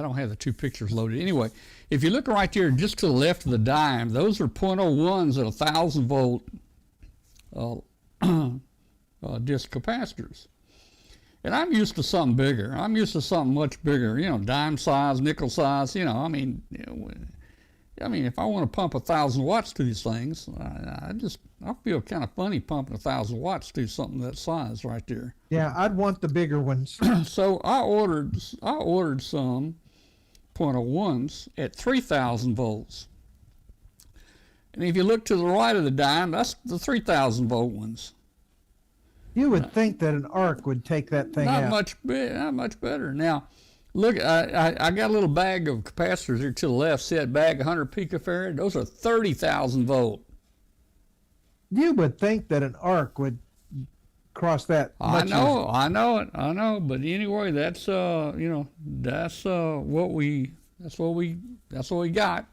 Speaker 1: don't have the two pictures loaded. Anyway, if you look right there, just to the left of the dime, those are .01s at 1,000 volt disc capacitors. And I'm used to something bigger. I'm used to something much bigger. Dime size, nickel size. I mean, if I want to pump 1,000 watts to these things, I feel kind of funny pumping 1,000 watts to something that size right there.
Speaker 2: Yeah, I'd want the bigger ones.
Speaker 1: So I ordered some .01s at 3,000 volts. And if you look to the right of the dime, that's the 3,000 volt ones.
Speaker 2: You would think that an arc would take that thing out.
Speaker 1: Not much better. Now, look, I got a little bag of capacitors here to the left. See that bag, 100 picofarad? Those are 30,000 volt.
Speaker 2: You would think that an arc would cross that.
Speaker 1: I know it. But anyway, that's what we got.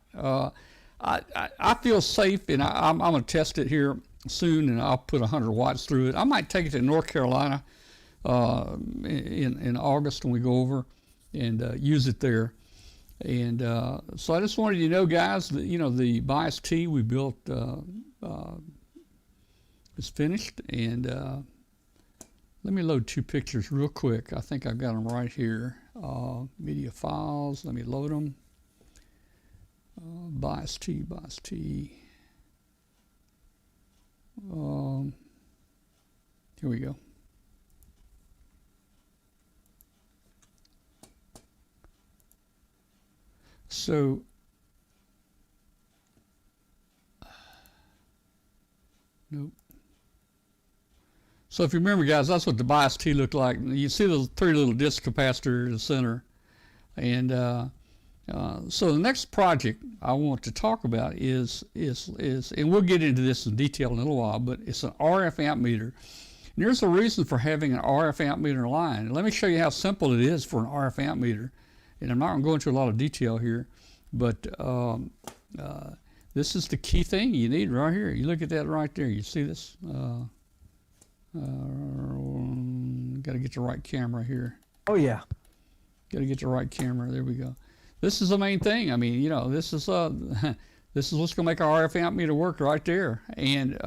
Speaker 1: I feel safe, and I'm going to test it here soon, and I'll put 100 watts through it. I might take it to North Carolina in August when we go over and use it there. And so I just wanted you to know, guys, that the bias T we built is finished. And let me load two pictures real quick. I think I've got them right here. Media files. Let me load them. Bias T. Here we go. So nope. So if you remember, guys, that's what the bias T looked like. You see those three little disc capacitors in the center. And so the next project I want to talk about is and we'll get into this in detail in a little while, but it's an RF amp meter. And there's a reason for having an RF amp meter line. And let me show you how simple it is for an RF amp meter. And I'm not going to go into a lot of detail here, but this is the key thing you need right here. You look at that right there. You see this? Got to get the right camera here.
Speaker 2: Oh, yeah.
Speaker 1: Got to get the right camera. There we go. This is the main thing. I mean, this is what's going to make our RF amp meter work right there. And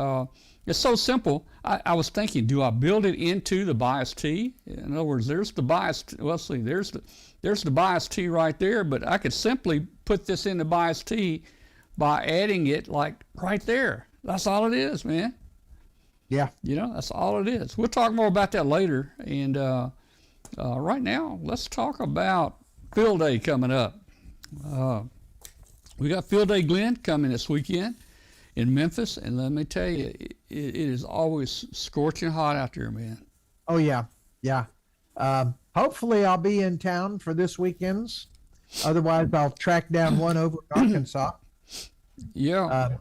Speaker 1: it's so simple. I was thinking, do I build it into the bias T? In other words, there's the bias. Well, see, there's the bias T right there. But I could simply put this in the bias T by adding it like right there. That's all it is, man.
Speaker 2: Yeah.
Speaker 1: That's all it is. We'll talk more about that later. And Right now, let's talk about Field Day coming up. We got Field Day Glen coming this weekend in Memphis, and let me tell you, it is always scorching hot out there, man.
Speaker 2: Oh yeah, yeah. Hopefully, I'll be in town for this weekend's. Otherwise, I'll track down one over in Arkansas.
Speaker 1: Yeah.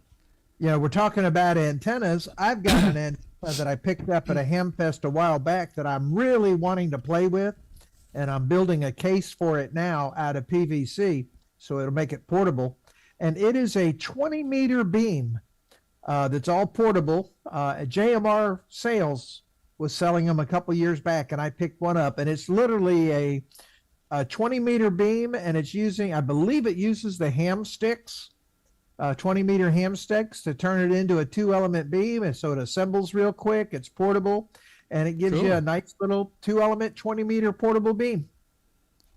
Speaker 2: We're talking about antennas. I've got an antenna that I picked up at a hamfest a while back that I'm really wanting to play with, and I'm building a case for it now out of PVC, so it'll make it portable. And it is a 20-meter beam that's all portable. JMR Sales was selling them a couple years back, and I picked one up, and it's literally a 20-meter beam, and it's using, I believe it uses the ham sticks, 20-meter ham sticks to turn it into a 2-element beam, and so it assembles real quick. It's portable, and it gives you a nice little 2-element 20-meter portable beam.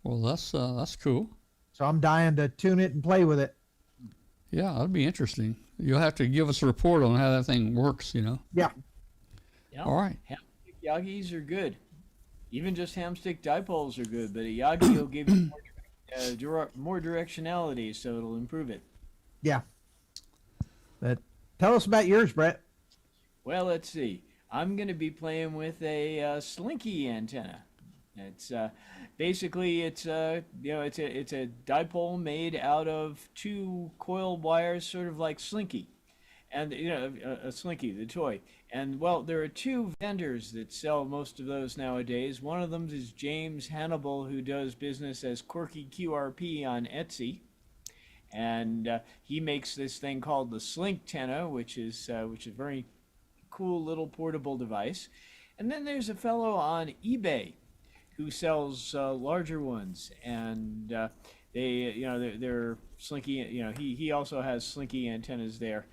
Speaker 1: Well, that's cool.
Speaker 2: So I'm dying to tune it and play with it.
Speaker 1: Yeah, that'd be interesting. You'll have to give us a report on how that thing works,
Speaker 2: Yeah.
Speaker 1: All right.
Speaker 3: Hamstick Yagis are good. Even just hamstick dipoles are good, but a Yagi will give you more directionality, so it'll improve it.
Speaker 2: Yeah. But tell us about yours, Brett.
Speaker 3: Well, let's see. I'm going to be playing with a slinky antenna. It's basically it's a dipole made out of 2 coil wires, sort of like Slinky, and a Slinky, the toy. And well, there are 2 vendors that sell most of those nowadays. One of them is James Hannibal, who does business as Quirky QRP on Etsy, and he makes this thing called the Slinktenna, which is a very cool little portable device. And then there's a fellow on eBay who sells larger ones, and they're Slinky. He also has Slinky antennas there,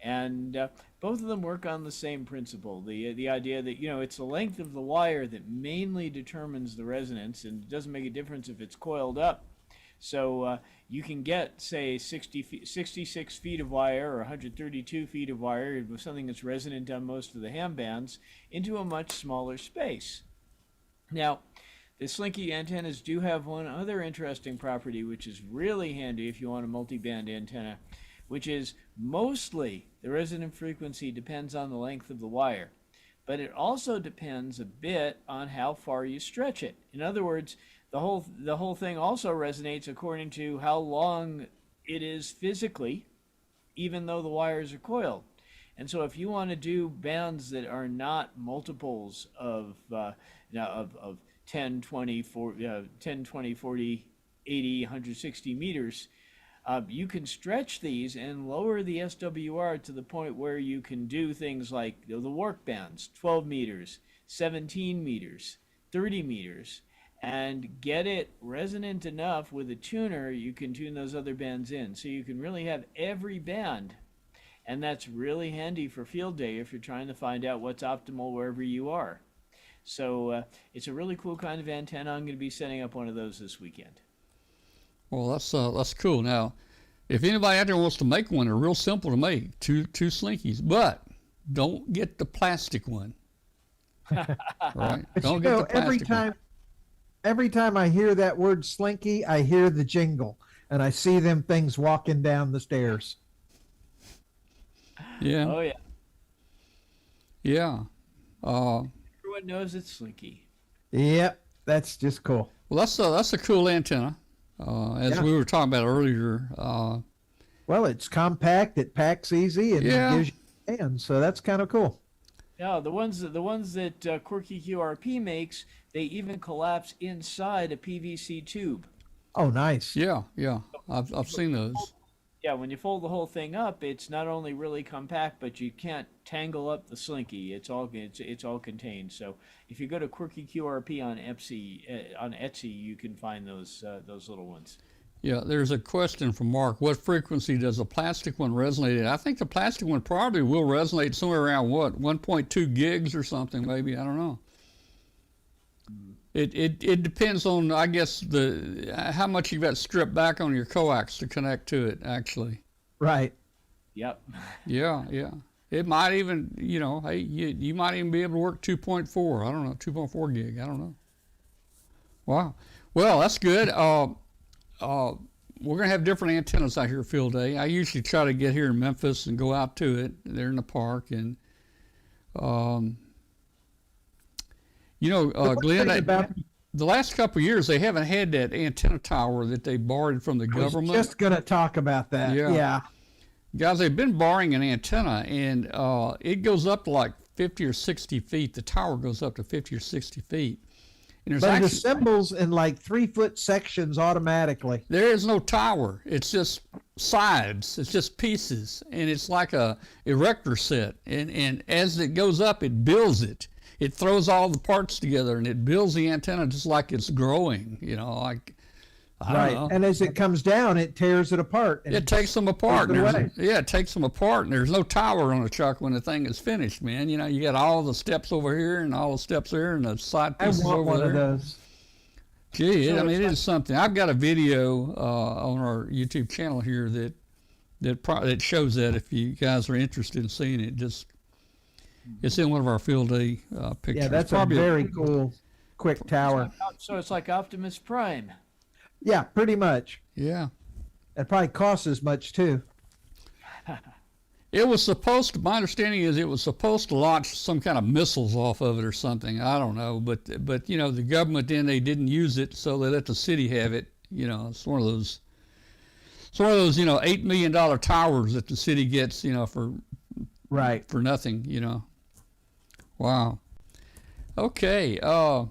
Speaker 3: and both of them work on the same principle. The idea that it's the length of the wire that mainly determines the resonance, and it doesn't make a difference if it's coiled up. So you can get, say, 66 feet of wire or 132 feet of wire with something that's resonant on most of the ham bands into a much smaller space. Now, the Slinky antennas do have one other interesting property, which is really handy if you want a multi-band antenna, which is mostly the resonant frequency depends on the length of the wire, but it also depends a bit on how far you stretch it. In other words, the whole thing also resonates according to how long it is physically, even though the wires are coiled. And so if you want to do bands that are not multiples of 10, 20, 40, 80, 160 meters, you can stretch these and lower the SWR to the point where you can do things like the work bands, 12 meters, 17 meters, 30 meters, and get it resonant enough with a tuner, you can tune those other bands in. So you can really have every band, and that's really handy for field day if you're trying to find out what's optimal wherever you are. So it's a really cool kind of antenna. I'm going to be setting up one of those this weekend.
Speaker 1: Well, that's cool. Now, if anybody out there wants to make one, they're real simple to make. Two Slinkies, but don't get the plastic one. Right? Don't get the plastic one.
Speaker 2: Every time I hear that word Slinky, I hear the jingle, and I see them things walking down the stairs.
Speaker 1: Yeah.
Speaker 3: Oh yeah.
Speaker 1: Yeah.
Speaker 3: Everyone knows it's Slinky.
Speaker 2: Yep, that's just cool.
Speaker 1: Well, that's a cool antenna. As we were talking about earlier.
Speaker 2: Well, it's compact, it packs easy, and it gives you a hand, so that's kind of cool.
Speaker 3: Yeah, the ones that Quirky QRP makes, they even collapse inside a PVC tube.
Speaker 2: Oh, nice.
Speaker 1: Yeah. I've seen those.
Speaker 3: Yeah, when you fold the whole thing up, it's not only really compact, but you can't tangle up the Slinky. It's all contained. So if you go to Quirky QRP on Etsy, you can find those little ones.
Speaker 1: Yeah, there's a question from Mark. What frequency does the plastic one resonate at? I think the plastic one probably will resonate somewhere around 1.2 gigs or something, maybe. I don't know. It depends on, I guess, how much you've got stripped back on your coax to connect to it, actually.
Speaker 2: Right.
Speaker 3: Yep.
Speaker 1: Yeah. It might even, hey, you might even be able to work 2.4. I don't know, 2.4 gig. I don't know. Wow. Well, that's good. We're going to have different antennas out here field day. I usually try to get here in Memphis and go out to it. They're in the park. And, Glenn, the last couple of years, they haven't had that antenna tower that they borrowed from the government.
Speaker 2: I was just going to talk about that. Yeah.
Speaker 1: Guys, they've been borrowing an antenna, and it goes up to like 50 or 60 feet. The tower goes up to 50 or 60 feet. And
Speaker 2: but it assembles in like 3-foot sections automatically.
Speaker 1: There is no tower. It's just sides. It's just pieces. And it's like a erector set. And as it goes up, it builds it. It throws all the parts together, and it builds the antenna just like it's growing, like, I don't know.
Speaker 2: And as it comes down, it tears it apart.
Speaker 1: It takes them apart. It takes them apart, and there's no tower on the truck when the thing is finished, man. You got all the steps over here and all the steps there and the side pieces over there. I want one of those. Gee, it is something. I've got a video on our YouTube channel here that shows that if you guys are interested in seeing it. It's in one of our field day pictures.
Speaker 2: Yeah, that's probably a very cool, quick tower.
Speaker 3: So it's like Optimus Prime.
Speaker 2: Yeah, pretty much.
Speaker 1: Yeah.
Speaker 2: It probably costs as much too.
Speaker 1: It was supposed to, my understanding is it was supposed to launch some kind of missiles off of it or something. I don't know. But the government then, they didn't use it, so they let the city have it. It's one of those $8 million towers that the city gets, for nothing, Wow. Okay. Well,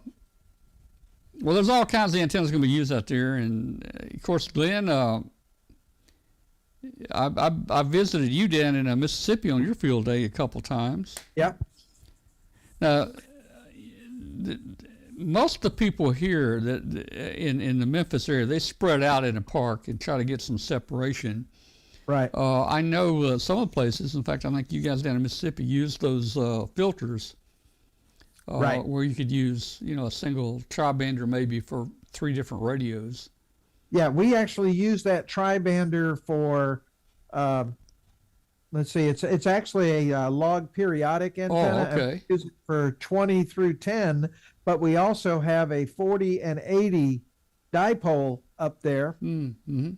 Speaker 1: there's all kinds of antennas going to be used out there, and of course, Glenn, I visited you down in Mississippi on your field day a couple times.
Speaker 2: Yep.
Speaker 1: Now, most of the people here that in the Memphis area, they spread out in the park and try to get some separation.
Speaker 2: Right.
Speaker 1: I know some of the places. In fact, I think you guys down in Mississippi use those filters. Where you could use, a single tri-bander maybe for 3 different radios.
Speaker 2: Yeah, we actually use that tri-bander for, let's see, it's actually a log periodic antenna.
Speaker 1: Oh, okay.
Speaker 2: We use it for 20 through 10, but we also have a 40 and 80 dipole up there,
Speaker 1: mm-hmm.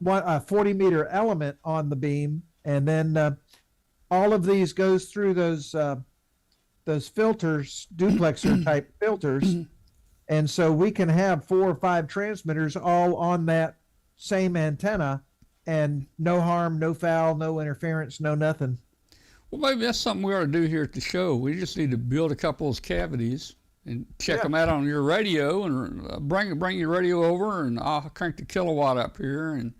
Speaker 2: A 40-meter element on the beam, and then all of these goes through those filters, duplexer type filters, and so we can have 4 or 5 transmitters all on that same antenna, and no harm, no foul, no interference, no nothing.
Speaker 1: Well, maybe that's something we ought to do here at the show. We just need to build a couple of those cavities and check them out on your radio, and bring your radio over, and I'll crank the kilowatt up here, and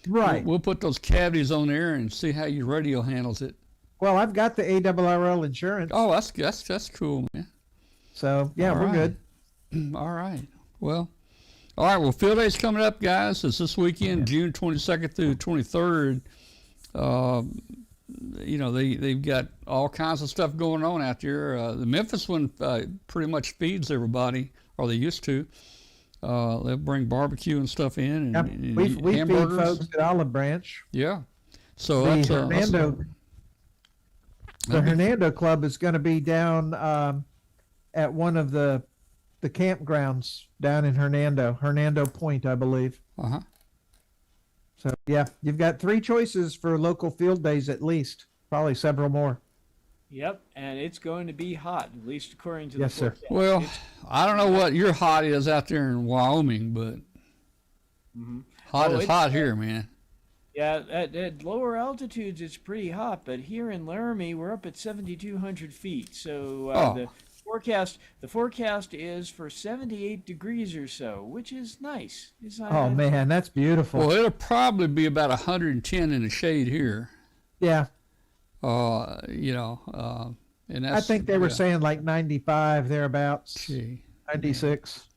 Speaker 1: we'll put those cavities on there and see how your radio handles it.
Speaker 2: Well, I've got the ARRL insurance.
Speaker 1: Oh, that's cool, man.
Speaker 2: So yeah, we're good.
Speaker 1: All right. Well, field day's coming up, guys. It's this weekend, June 22nd through 23rd. They've got all kinds of stuff going on out there. The Memphis one pretty much feeds everybody, or they used to. They'll bring barbecue and stuff in, and
Speaker 2: we feed folks at Olive Branch.
Speaker 1: Yeah. So that's
Speaker 2: the Hernando Club is going to be down at one of the campgrounds down in Hernando Point, I believe.
Speaker 1: Uh-huh.
Speaker 2: So, yeah, you've got 3 choices for local field days at least, probably several more.
Speaker 3: Yep, and it's going to be hot, at least according to the forecast.
Speaker 1: Sir. Well, I don't know what your hot is out there in Wyoming, but it's hot here, man.
Speaker 3: Yeah, at lower altitudes it's pretty hot, but here in Laramie we're up at 7,200 feet. So the forecast is for 78 degrees or so, which is nice. It's not
Speaker 2: bad. Man, that's beautiful.
Speaker 1: Well, it'll probably be about 110 in the shade here.
Speaker 2: Yeah.
Speaker 1: And that's,
Speaker 2: I think they were saying like 95 thereabouts. 96.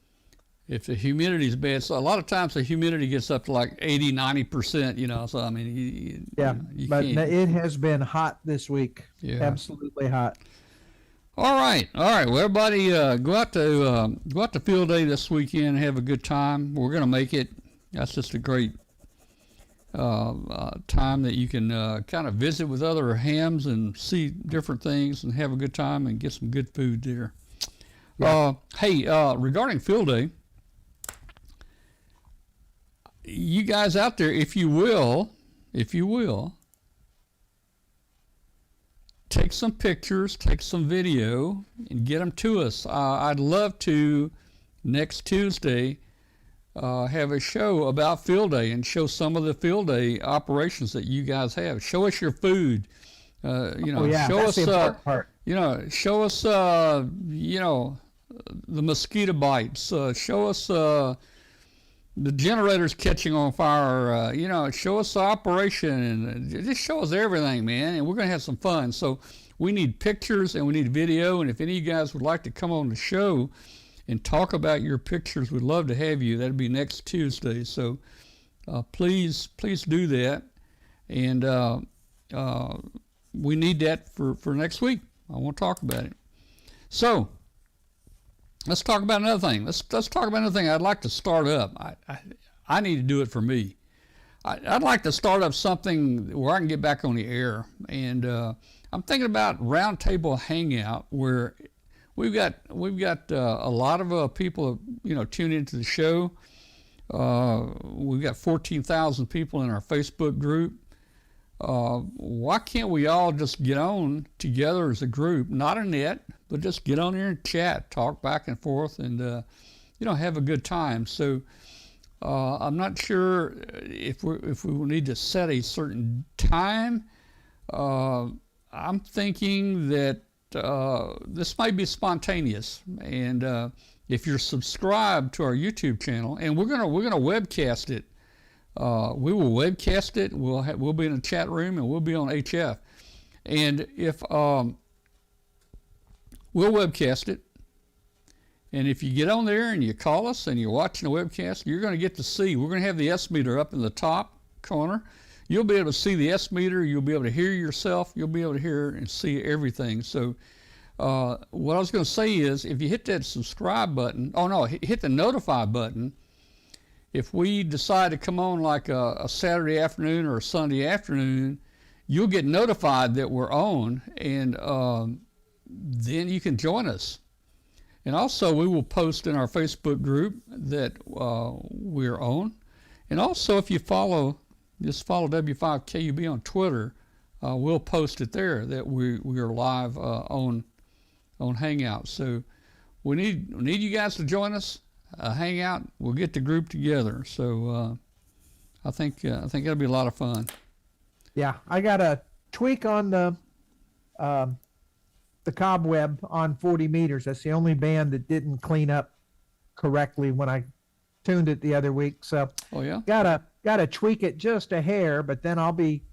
Speaker 1: If the humidity's bad, so a lot of times the humidity gets up to like 80-90%, so I mean,
Speaker 2: but it has been hot this week. Yeah, absolutely hot.
Speaker 1: All right. Well, everybody, go out to field day this weekend and have a good time. We're gonna make it. That's just a great time that you can kind of visit with other hams and see different things and have a good time and get some good food there.
Speaker 2: Yeah.
Speaker 1: Hey, regarding field day, you guys out there, if you will, take some pictures, take some video, and get them to us. I'd love to, next Tuesday, have a show about field day and show some of the field day operations that you guys have. Show us your food. Show us, show us, the mosquito bites. Show us the generators catching on fire. Show us the operation, and just show us everything, man. And we're gonna have some fun. So we need pictures and we need video. And if any of you guys would like to come on the show and talk about your pictures, we'd love to have you. That'll be next Tuesday. So please do that. And we need that for next week. I want to talk about it. So let's talk about another thing. Let's talk about another thing I'd like to start up. I need to do it for me. I'd like to start up something where I can get back on the air. And I'm thinking about Roundtable Hangout, where we've got a lot of people, tune into the show. We've got 14,000 people in our Facebook group. Why can't we all just get on together as a group, not a net, but just get on here and chat, talk back and forth, and have a good time. So I'm not sure if we will need to set a certain time. I'm thinking that this might be spontaneous, and if you're subscribed to our YouTube channel, and we're gonna webcast it. We will webcast it. We'll be in a chat room, and we'll be on HF. And if we'll webcast it, and if you get on there and you call us and you're watching the webcast, you're going to get to see. We're going to have the S meter up in the top corner. You'll be able to see the S meter. You'll be able to hear yourself. You'll be able to hear and see everything. So what I was going to say is, if you hit that subscribe button, hit the notify button. If we decide to come on like a Saturday afternoon or a Sunday afternoon, you'll get notified that we're on, and then you can join us. And also, we will post in our Facebook group that we're on. And also, if you just follow W5KUB on Twitter, we'll post it there that we are live on Hangout. So we need you guys to join us. Hang out. We'll get the group together. So I think it'll be a lot of fun.
Speaker 2: Yeah, I got a tweak on the cobweb on 40 meters. That's the only band that didn't clean up correctly when I tuned it the other week. So gotta tweak it just a hair, but then I'll be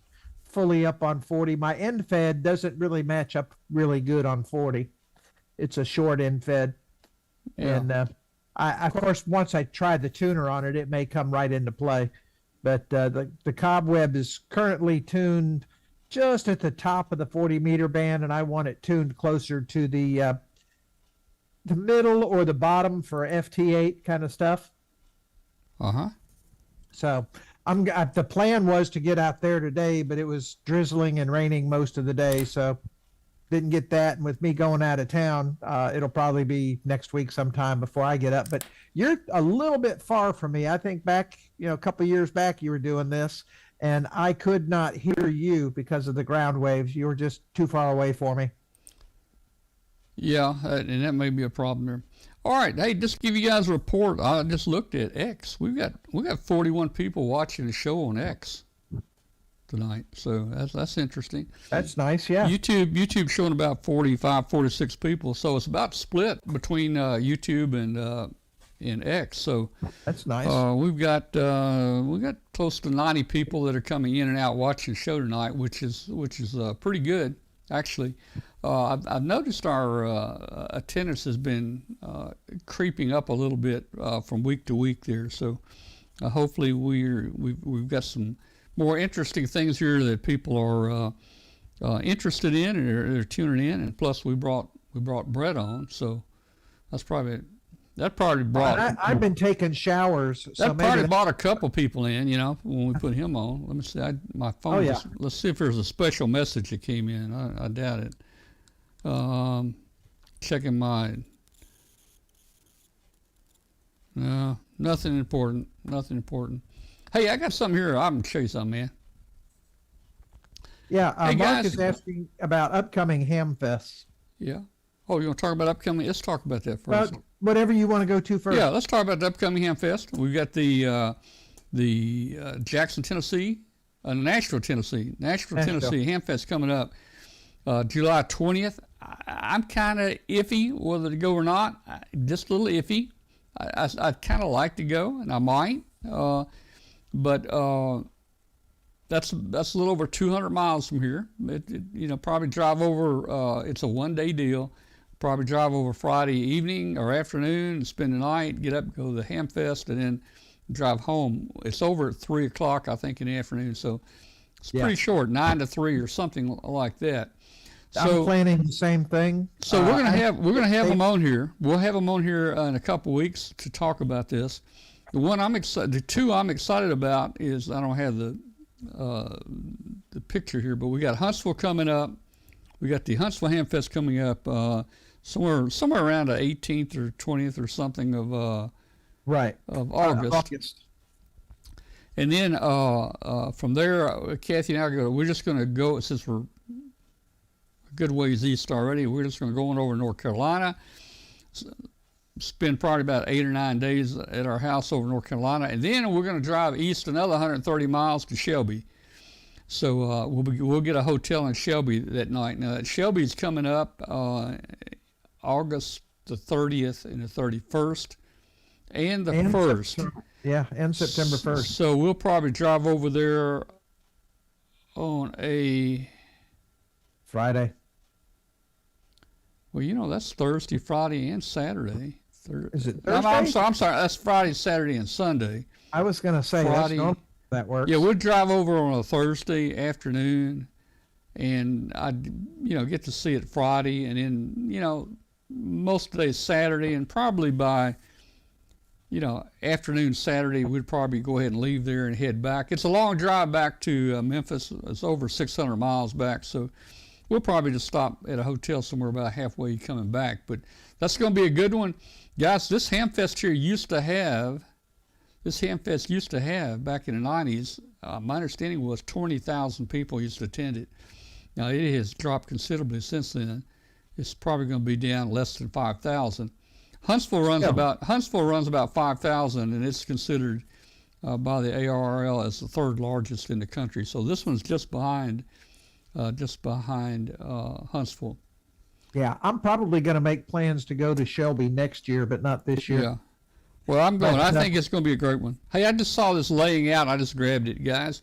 Speaker 2: fully up on 40. My end fed doesn't really match up really good on 40. It's a short end fed, and of course, once I try the tuner on it, it may come right into play. But the cobweb is currently tuned just at the top of the 40 meter band, and I want it tuned closer to the middle or the bottom for FT8 kind of stuff. So the plan was to get out there today, but it was drizzling and raining most of the day, so didn't get that. And with me going out of town, it'll probably be next week sometime before I get up. But you're a little bit far from me. I think back, a couple of years back, you were doing this, and I could not hear you because of the ground waves. You were just too far away for me.
Speaker 1: Yeah, and that may be a problem there. All right, hey, just to give you guys a report. I just looked at X. We got 41 people watching the show on X tonight, so that's interesting.
Speaker 2: That's nice. Yeah,
Speaker 1: YouTube showing about 45, 46 people, so it's about split between YouTube and X. So
Speaker 2: that's nice.
Speaker 1: We got close to 90 people that are coming in and out watching the show tonight, which is pretty good actually. I've noticed our attendance has been creeping up a little bit from week to week there, so hopefully we've got some more interesting things here that people are interested in, and they're tuning in. And plus, we brought Brett on, so that probably brought.
Speaker 2: I've been taking showers. So
Speaker 1: that probably brought a couple people in, when we put him on. Let me see. My phone.
Speaker 2: Oh, yeah.
Speaker 1: Let's see if there's a special message that came in. I doubt it. Checking mine. No, nothing important. Hey, I got something here. I'm gonna show you something, man.
Speaker 2: Yeah,
Speaker 1: Hey,
Speaker 2: Mark
Speaker 1: guys.
Speaker 2: is asking about upcoming hamfests.
Speaker 1: Yeah. Oh, you want to talk about upcoming? Let's talk about that first.
Speaker 2: Well, whatever you want to go to first.
Speaker 1: Yeah, let's talk about the upcoming Hamfest. We've got the Jackson, Tennessee, Nashville, Tennessee Hamfest coming up July 20th. I'm kind of iffy whether to go or not. Just a little iffy. I'd kind of like to go, and I might, but that's a little over 200 miles from here. Probably drive over. It's a one-day deal. Probably drive over Friday evening or afternoon and spend the night, get up, go to the Hamfest, and then drive home. It's over at 3 o'clock, I think, in the afternoon. So it's pretty short, 9 to 3 or something like that. So,
Speaker 2: I'm planning the same thing.
Speaker 1: So we're gonna have them on here. We'll have them on here in a couple of weeks to talk about this. The two I'm excited about is, I don't have the picture here, but we got Huntsville coming up. We got the Huntsville Hamfest coming up somewhere around the 18th or 20th or something of August. And then from there, Kathy and I we're just going to go, since we're a good ways east already, we're just going to go on over to North Carolina, spend probably about 8 or 9 days at our house over in North Carolina, and then we're going to drive east another 130 miles to Shelby. So we'll get a hotel in Shelby that night. Now, Shelby's coming up August the 30th and the 31st and the 1st.
Speaker 2: And September 1st.
Speaker 1: So we'll probably drive over there on a
Speaker 2: Friday.
Speaker 1: Well, that's Thursday, Friday, and Saturday.
Speaker 2: Is it
Speaker 1: I'm
Speaker 2: Thursday?
Speaker 1: I'm sorry. That's Friday, Saturday, and Sunday.
Speaker 2: I was going to say
Speaker 1: Friday.
Speaker 2: That works.
Speaker 1: Yeah, we'll drive over on a Thursday afternoon, and I'd get to see it Friday, and then most of the day Saturday, and probably by afternoon Saturday we'd probably go ahead and leave there and head back. It's a long drive back to Memphis. It's over 600 miles back, so we'll probably just stop at a hotel somewhere about halfway coming back. But that's going to be a good one, guys. This Hamfest here used to have back in the 90s, my understanding was 20,000 people used to attend it. Now it has dropped considerably since then. It's probably going to be down less than 5,000. Huntsville runs about 5,000, and it's considered by the ARRL as the third largest in the country. So this one's just behind Huntsville.
Speaker 2: Yeah, I'm probably going to make plans to go to Shelby next year, but not this year.
Speaker 1: Yeah. Well, I'm going. I think it's going to be a great one. Hey, I just saw this laying out. I just grabbed it, guys.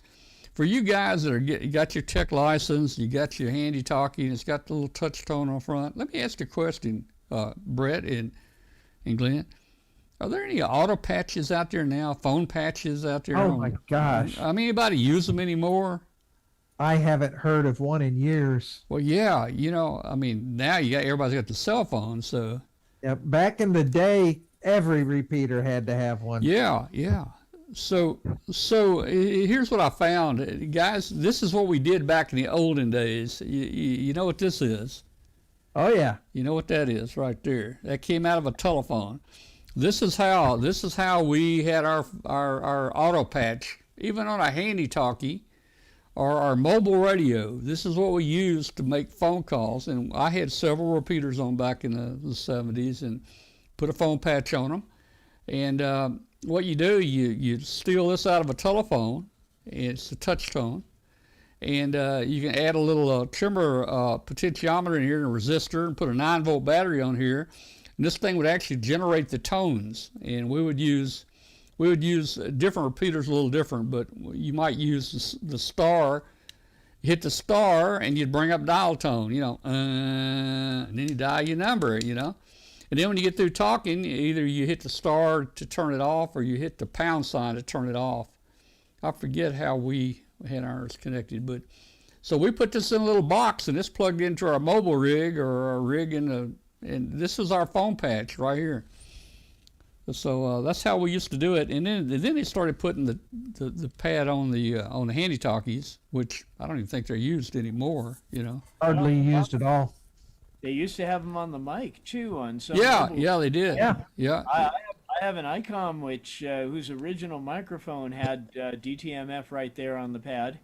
Speaker 1: For you guys that you got your tech license, you got your handy talkie, and it's got the little touch tone on front. Let me ask a question, Brett and Glenn. Are there any auto patches out there now? Phone patches out there?
Speaker 2: Oh my gosh!
Speaker 1: Anybody use them anymore?
Speaker 2: I haven't heard of one in years.
Speaker 1: Well, yeah. Now everybody's got the cell phone, so.
Speaker 2: Yeah, back in the day, every repeater had to have one.
Speaker 1: Yeah. So here's what I found, guys. This is what we did back in the olden days. You know what this is?
Speaker 2: Oh yeah.
Speaker 1: You know what that is right there? That came out of a telephone. This is how we had our auto patch, even on a handy talkie or our mobile radio. This is what we used to make phone calls, and I had several repeaters on back in the 70s, and put a phone patch on them. And what you do, you steal this out of a telephone. It's a touch tone. And you can add a little trimmer potentiometer in here and a resistor, and put a 9-volt battery on here. And this thing would actually generate the tones. And we would use different repeaters, a little different, but you might use the star. You hit the star and you'd bring up dial tone, and then you dial your number, And then when you get through talking, either you hit the star to turn it off or you hit the pound sign to turn it off. I forget how we had ours connected, but so we put this in a little box, and it's plugged into our mobile rig or our rig and this is our phone patch right here. So that's how we used to do it. And then they started putting the pad on the handy talkies, which I don't even think they're used anymore.
Speaker 2: Hardly used at all.
Speaker 3: They used to have them on the mic too on some.
Speaker 1: Yeah, they did.
Speaker 2: Yeah.
Speaker 1: Yeah.
Speaker 3: I I have an Icom whose original microphone had DTMF right there on the pad.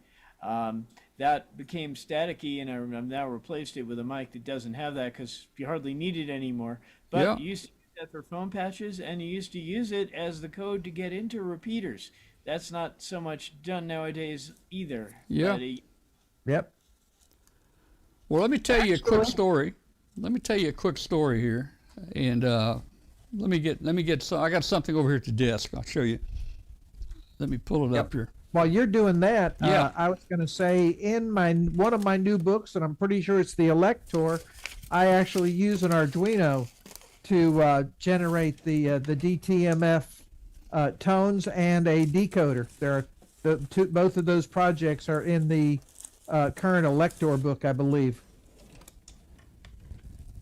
Speaker 3: That became staticky, and I've now replaced it with a mic that doesn't have that because you hardly need it anymore. But
Speaker 1: Yeah.
Speaker 3: you used to use that for phone patches, and you used to use it as the code to get into repeaters. That's not so much done nowadays either.
Speaker 1: Yeah.
Speaker 3: But
Speaker 2: Yep.
Speaker 1: Well, let me tell you a quick
Speaker 2: Actually-
Speaker 1: story. Let me tell you a quick story here, and let me get. So I got something over here at the desk. I'll show you. Let me pull it up here.
Speaker 2: While you're doing that,
Speaker 1: Yeah.
Speaker 2: I was going to say in one of my new books, and I'm pretty sure it's the Elector, I actually use an Arduino to generate the DTMF tones and a decoder. Both of those projects are in the current Elector book, I believe.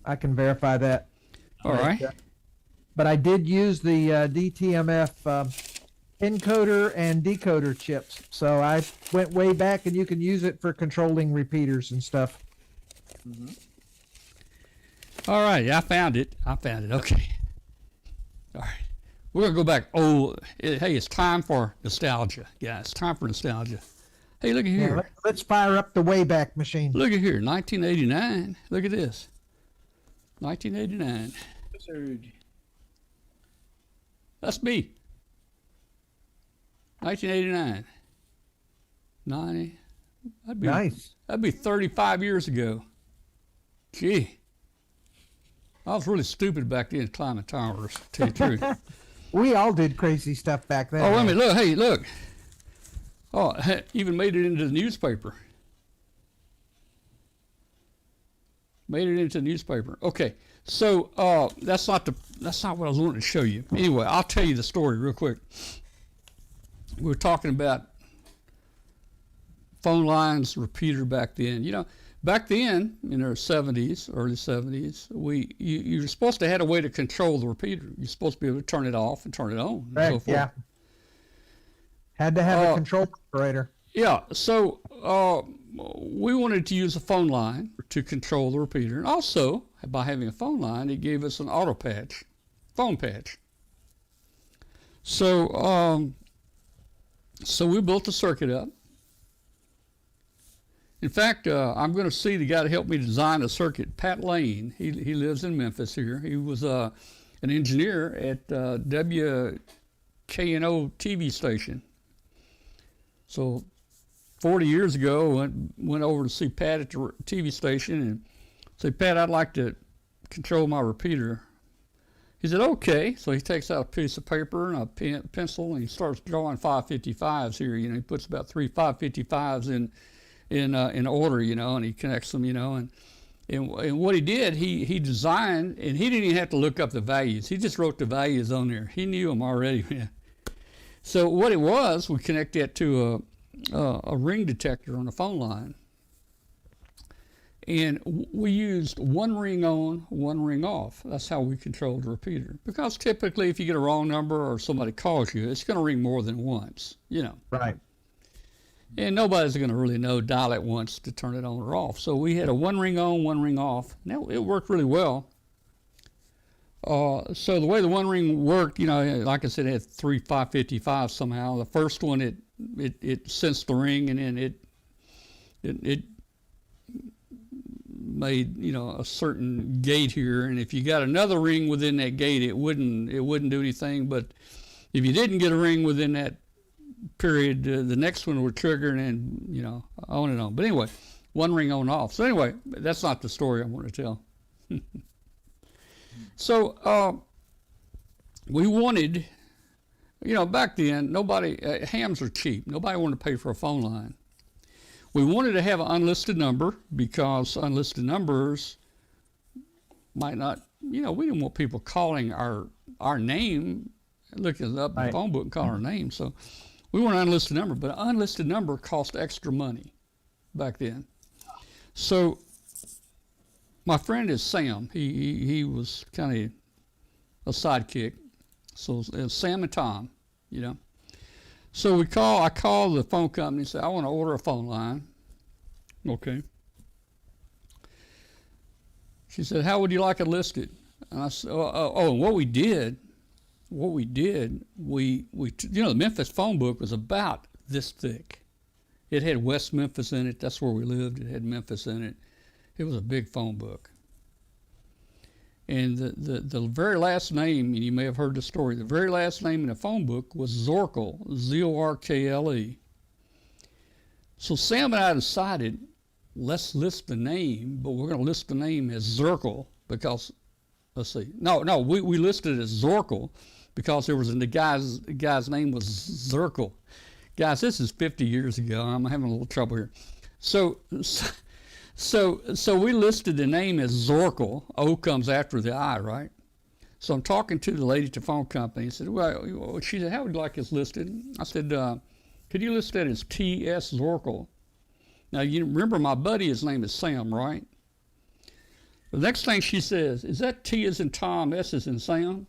Speaker 2: I can verify that.
Speaker 1: All right.
Speaker 2: But I did use the DTMF encoder and decoder chips. So I went way back, and you can use it for controlling repeaters and stuff.
Speaker 1: All right. I found it. Okay. All right. We're gonna go back. Hey, it's time for nostalgia, guys. Time for nostalgia. Hey, look at
Speaker 2: Yeah,
Speaker 1: here.
Speaker 2: let's fire up the Wayback Machine.
Speaker 1: Look at here. 1989. Look at this. 1989.
Speaker 3: Wizard.
Speaker 1: That's me. 1989. 90.
Speaker 2: Nice.
Speaker 1: That'd be 35 years ago. Gee. I was really stupid back then climbing towers, to tell you the truth.
Speaker 2: We all did crazy stuff back then.
Speaker 1: Oh, wait a minute. Look. Hey, look. Oh, even made it into the newspaper. Made it into the newspaper. Okay. So that's not what I was wanting to show you. Anyway, I'll tell you the story real quick. We were talking about phone lines repeater back then. You know, back then in the 70s, early 70s, you were supposed to have a way to control the repeater. You're supposed to be able to turn it off and turn it on.
Speaker 2: Correct,
Speaker 1: And so forth.
Speaker 2: yeah. Had to have a control operator.
Speaker 1: Yeah, so we wanted to use a phone line to control the repeater. And also, by having a phone line, it gave us an auto patch, phone patch. So, so we built the circuit up. In fact, I'm going to see the guy that helped me design the circuit, Pat Lane. He lives in Memphis here. He was an engineer at WKNO TV station. So 40 years ago, went over to see Pat at the TV station and said, Pat, I'd like to control my repeater. He said, okay. So he takes out a piece of paper and a pencil, and he starts drawing 555s here. You know, he puts about 3 555s in order, you know, and he connects them, you know, and what he did, he designed, and he didn't even have to look up the values. He just wrote the values on there. He knew them already, man. So what it was, we connect that to a ring detector on the phone line, and we used one ring on, one ring off. That's how we controlled the repeater. Because typically, if you get a wrong number or somebody calls you, it's going to ring more than once, you know.
Speaker 2: Right.
Speaker 1: And nobody's going to really know dial it once to turn it on or off. So we had a one ring on, one ring off. Now it worked really well. So the way the one ring worked, you know, like I said, it had 3 555s somehow. The first one, it sensed the ring, and then it made, you know, a certain gate here. And if you got another ring within that gate, it wouldn't do anything. But if you didn't get a ring within that period, the next one would trigger, and then, you know, on and on. But anyway, one ring on off. So anyway, that's not the story I want to tell. So we wanted, you know, back then, hams are cheap. Nobody wanted to pay for a phone line. We wanted to have an unlisted number because unlisted numbers might not, you know, we didn't want people calling our name, looking up in the phone book and calling our name. So we want an unlisted number, but an unlisted number cost extra money back then. So my friend is Sam. He was kind of a sidekick. So it's Sam and Tom, you know. So I called the phone company and said, I want to order a phone line. Okay. She said, how would you like it listed? And I said, and what we did what we did, the Memphis phone book was about this thick. It had West Memphis in it. That's where we lived. It had Memphis in it. It was a big phone book. And the very last name, and you may have heard the story, the very last name in the phone book was Zorkel, Zorkle. So Sam and I decided, let's list the name, but we're going to list the name as Zirkel because, let's see. No, we listed it as Zorkel because the guy's name was Zirkel. Guys, this is 50 years ago. I'm having a little trouble here. So we listed the name as Zorkel. O comes after the I, right? So I'm talking to the lady at the phone company. She said, how would you like this listed? I said, could you list that as T.S. Zorkel? Now, you remember my buddy, his name is Sam, right? The next thing she says, is that T as in Tom, S as in Sam?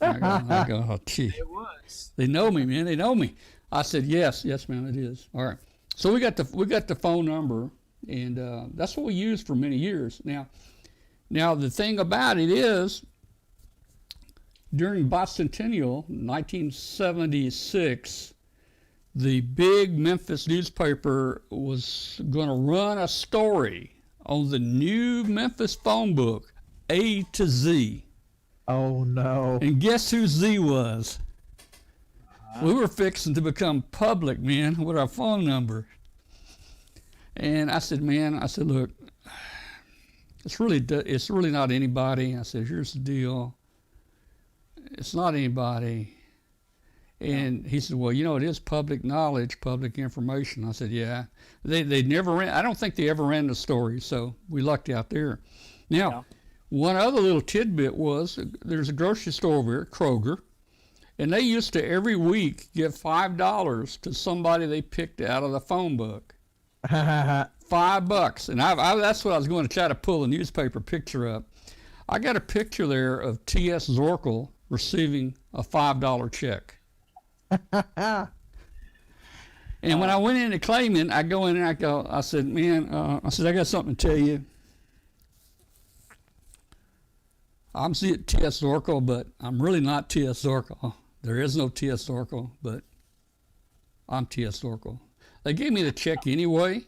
Speaker 1: I go, oh, gee.
Speaker 3: It was.
Speaker 1: They know me, man. They know me. I said, yes, ma'am, it is. All right. So we got the phone number, and that's what we used for many years. Now the thing about it is, during bicentennial, 1976, the big Memphis newspaper was going to run a story on the new Memphis phone book, A to Z.
Speaker 2: Oh, no.
Speaker 1: And guess who Z was? We were fixing to become public, man, with our phone number. And I said, look, it's really not anybody. I said, here's the deal. It's not anybody. And he said, well, it is public knowledge, public information. I said, yeah. They never ran. I don't think they ever ran the story, so we lucked out there. Now, one other little tidbit was there's a grocery store over here, Kroger, and they used to every week give $5 to somebody they picked out of the phone book. $5, and that's what I was going to try to pull a newspaper picture up. I got a picture there of T.S. Zorkel receiving a $5 check. And when I went in to claim it, I go in and I said, man, I got something to tell you. I'm T.S. Zorkel, but I'm really not T.S. Zorkel. There is no T.S. Zorkel, but I'm T.S. Zorkel. They gave me the check anyway,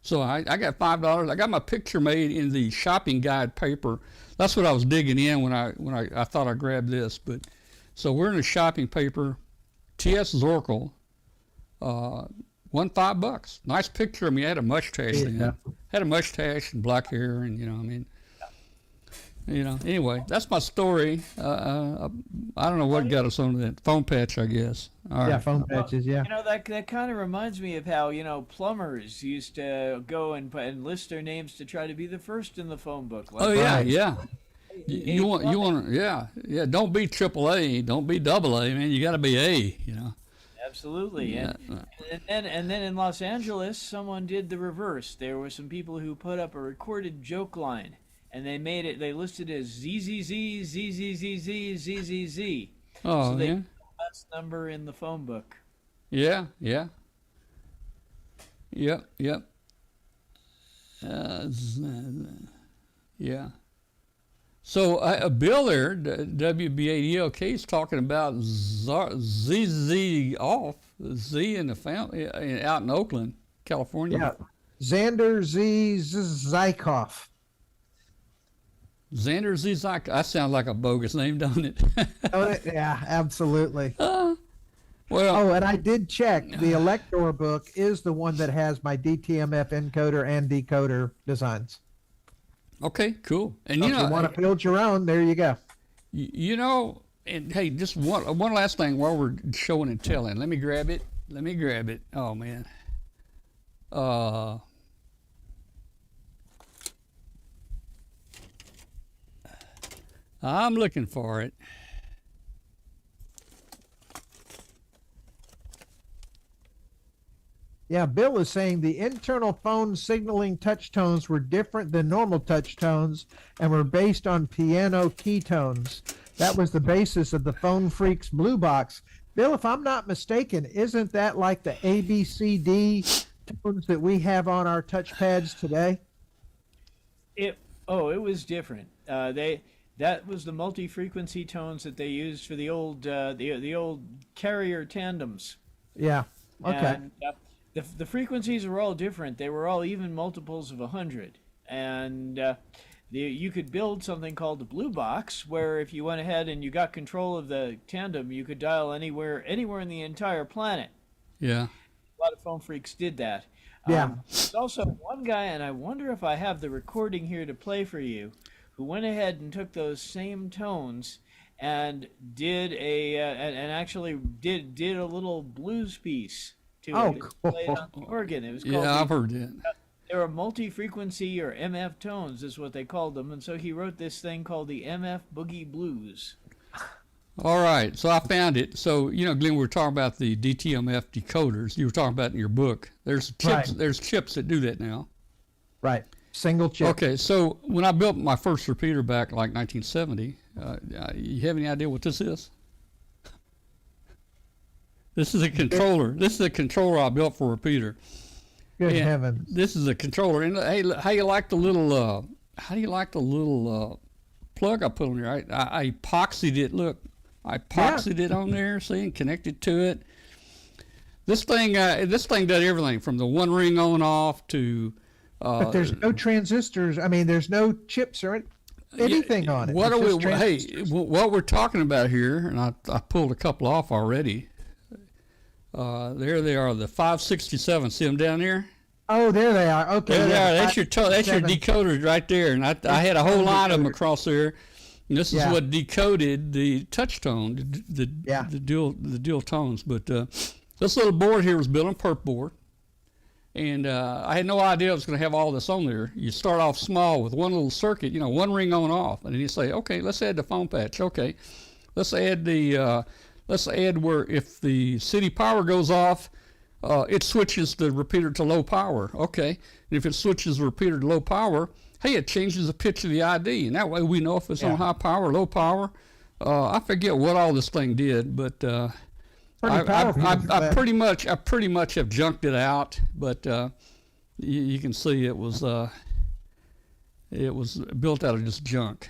Speaker 1: so I got $5. I got my picture made in the shopping guide paper. That's what I was digging in when I thought I grabbed this. But so we're in the shopping paper. T.S. Zorkel, won $5. Nice picture of me. I had a mustache then. Had a mustache and black hair, and anyway, that's my story. I don't know what got us on that phone patch, I guess. All right.
Speaker 2: Yeah, phone patches, yeah.
Speaker 3: That kind of reminds me of how, plumbers used to go and list their names to try to be the first in the phone book.
Speaker 1: Like, yeah. You want, yeah. Don't be AAA, don't be AA, man. You got to be A,
Speaker 3: Absolutely.
Speaker 1: Yeah.
Speaker 3: And then in Los Angeles, someone did the reverse. There were some people who put up a recorded joke line, and they listed it as ZZZ, ZZZZ, ZZZ.
Speaker 1: Oh,
Speaker 3: so they
Speaker 1: yeah.
Speaker 3: put the last number in the phone book.
Speaker 1: Yeah. Yep. Yeah. So Bill there, WB80LK, is talking about ZZ off, Z in the family out in Oakland, California.
Speaker 2: Yeah, Xander Z. Zykoff.
Speaker 1: Xander Z. Zykoff. That sounds like a bogus name, don't it?
Speaker 2: Yeah, absolutely.
Speaker 1: Well.
Speaker 2: Oh, and I did check. The Elector book is the one that has my DTMF encoder and decoder designs.
Speaker 1: Okay, cool. And
Speaker 2: so if you want to build your own, there you go.
Speaker 1: And hey, just one last thing while we're showing and telling. Let me grab it. Oh man. I'm looking for it.
Speaker 2: Yeah, Bill is saying the internal phone signaling touch tones were different than normal touch tones and were based on piano key tones. That was the basis of the Phone Freaks Blue Box. Bill, if I'm not mistaken, isn't that like the ABCD tones that we have on our touchpads today?
Speaker 3: It was different. that was the multi-frequency tones that they used for the old the old carrier tandems.
Speaker 2: Yeah. Okay.
Speaker 3: And the frequencies were all different. They were all even multiples of 100. And you could build something called the blue box, where if you went ahead and you got control of the tandem, you could dial anywhere in the entire planet.
Speaker 1: Yeah.
Speaker 3: A lot of phone freaks did that.
Speaker 2: Yeah.
Speaker 3: There's also one guy, and I wonder if I have the recording here to play for you, who went ahead and took those same tones and did actually did a little blues piece to
Speaker 2: Oh,
Speaker 3: it.
Speaker 2: cool.
Speaker 3: Played on the organ. It was called
Speaker 1: Yeah, I've heard that.
Speaker 3: they were multi-frequency or MF tones is what they called them, and so he wrote this thing called the MF Boogie Blues.
Speaker 1: All right, so I found it. So, Glenn, we were talking about the DTMF decoders. You were talking about in your book. There's chips.
Speaker 2: Right.
Speaker 1: There's chips that do that now.
Speaker 2: Right. Single chip.
Speaker 1: Okay, so when I built my first repeater back like 1970, you have any idea what this is? This is a controller. This is a controller I built for a repeater.
Speaker 2: Good
Speaker 1: And
Speaker 2: heavens.
Speaker 1: This is a controller. And hey, how you like the little? How do you like the little plug I put on there? I epoxied it. Look, I epoxied it on there. See, and connected to it. This thing does everything from the one ring on off to.
Speaker 2: But there's no transistors. I mean, there's no chips or anything on it.
Speaker 1: What
Speaker 2: It's
Speaker 1: are
Speaker 2: just
Speaker 1: we? Hey,
Speaker 2: transistors.
Speaker 1: what we're talking about here, and I pulled a couple off already. There they are, the 567. See them down there?
Speaker 2: Oh, there they are. Okay.
Speaker 1: There they
Speaker 2: yeah,
Speaker 1: are. That's your
Speaker 2: seven.
Speaker 1: decoders right there, and I had a whole line of them across there. And this is
Speaker 2: Yeah.
Speaker 1: what decoded the touch tone, the dual tones. But this little board here was built on perp board, and I had no idea I was going to have all this on there. You start off small with one little circuit, one ring on off, and then you say, okay, let's add the phone patch. Okay, let's add where if the city power goes off, it switches the repeater to low power. Okay, and if it switches the repeater to low power, hey, it changes the pitch of the ID, and that way we know if it's on high power, low power. I forget what all this thing did, but
Speaker 2: Pretty powerful.
Speaker 1: I pretty much have junked it out. But you can see it was built out of just junk.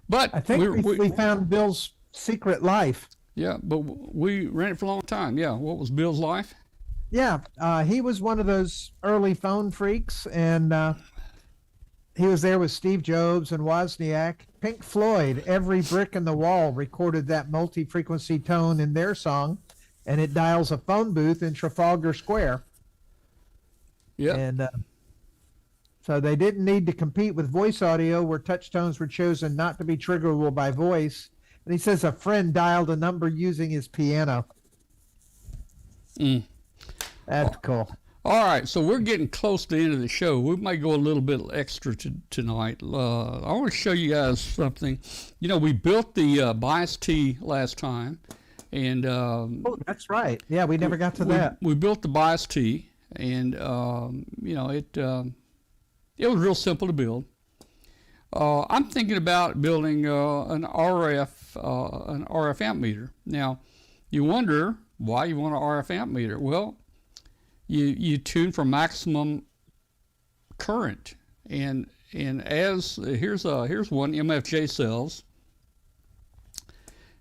Speaker 1: But
Speaker 2: I think we found Bill's secret life.
Speaker 1: Yeah, but we ran it for a long time. Yeah, what was Bill's life?
Speaker 2: Yeah, he was one of those early phone freaks, and he was there with Steve Jobs and Wozniak. Pink Floyd, every brick in the wall recorded that multi-frequency tone in their song, and it dials a phone booth in Trafalgar Square.
Speaker 1: Yeah.
Speaker 2: And so they didn't need to compete with voice audio, where touch tones were chosen not to be triggerable by voice. And he says a friend dialed a number using his piano. That's cool.
Speaker 1: All right, so we're getting close to the end of the show. We might go a little bit extra tonight. I want to show you guys something. We built the bias T last time, and
Speaker 2: Oh, that's right. Yeah, we never got to that.
Speaker 1: We built the bias T, and it was real simple to build. I'm thinking about building an RF amp meter. Now, you wonder why you want an RF amp meter. Well, you tune for maximum current, and as here's one MFJ cells,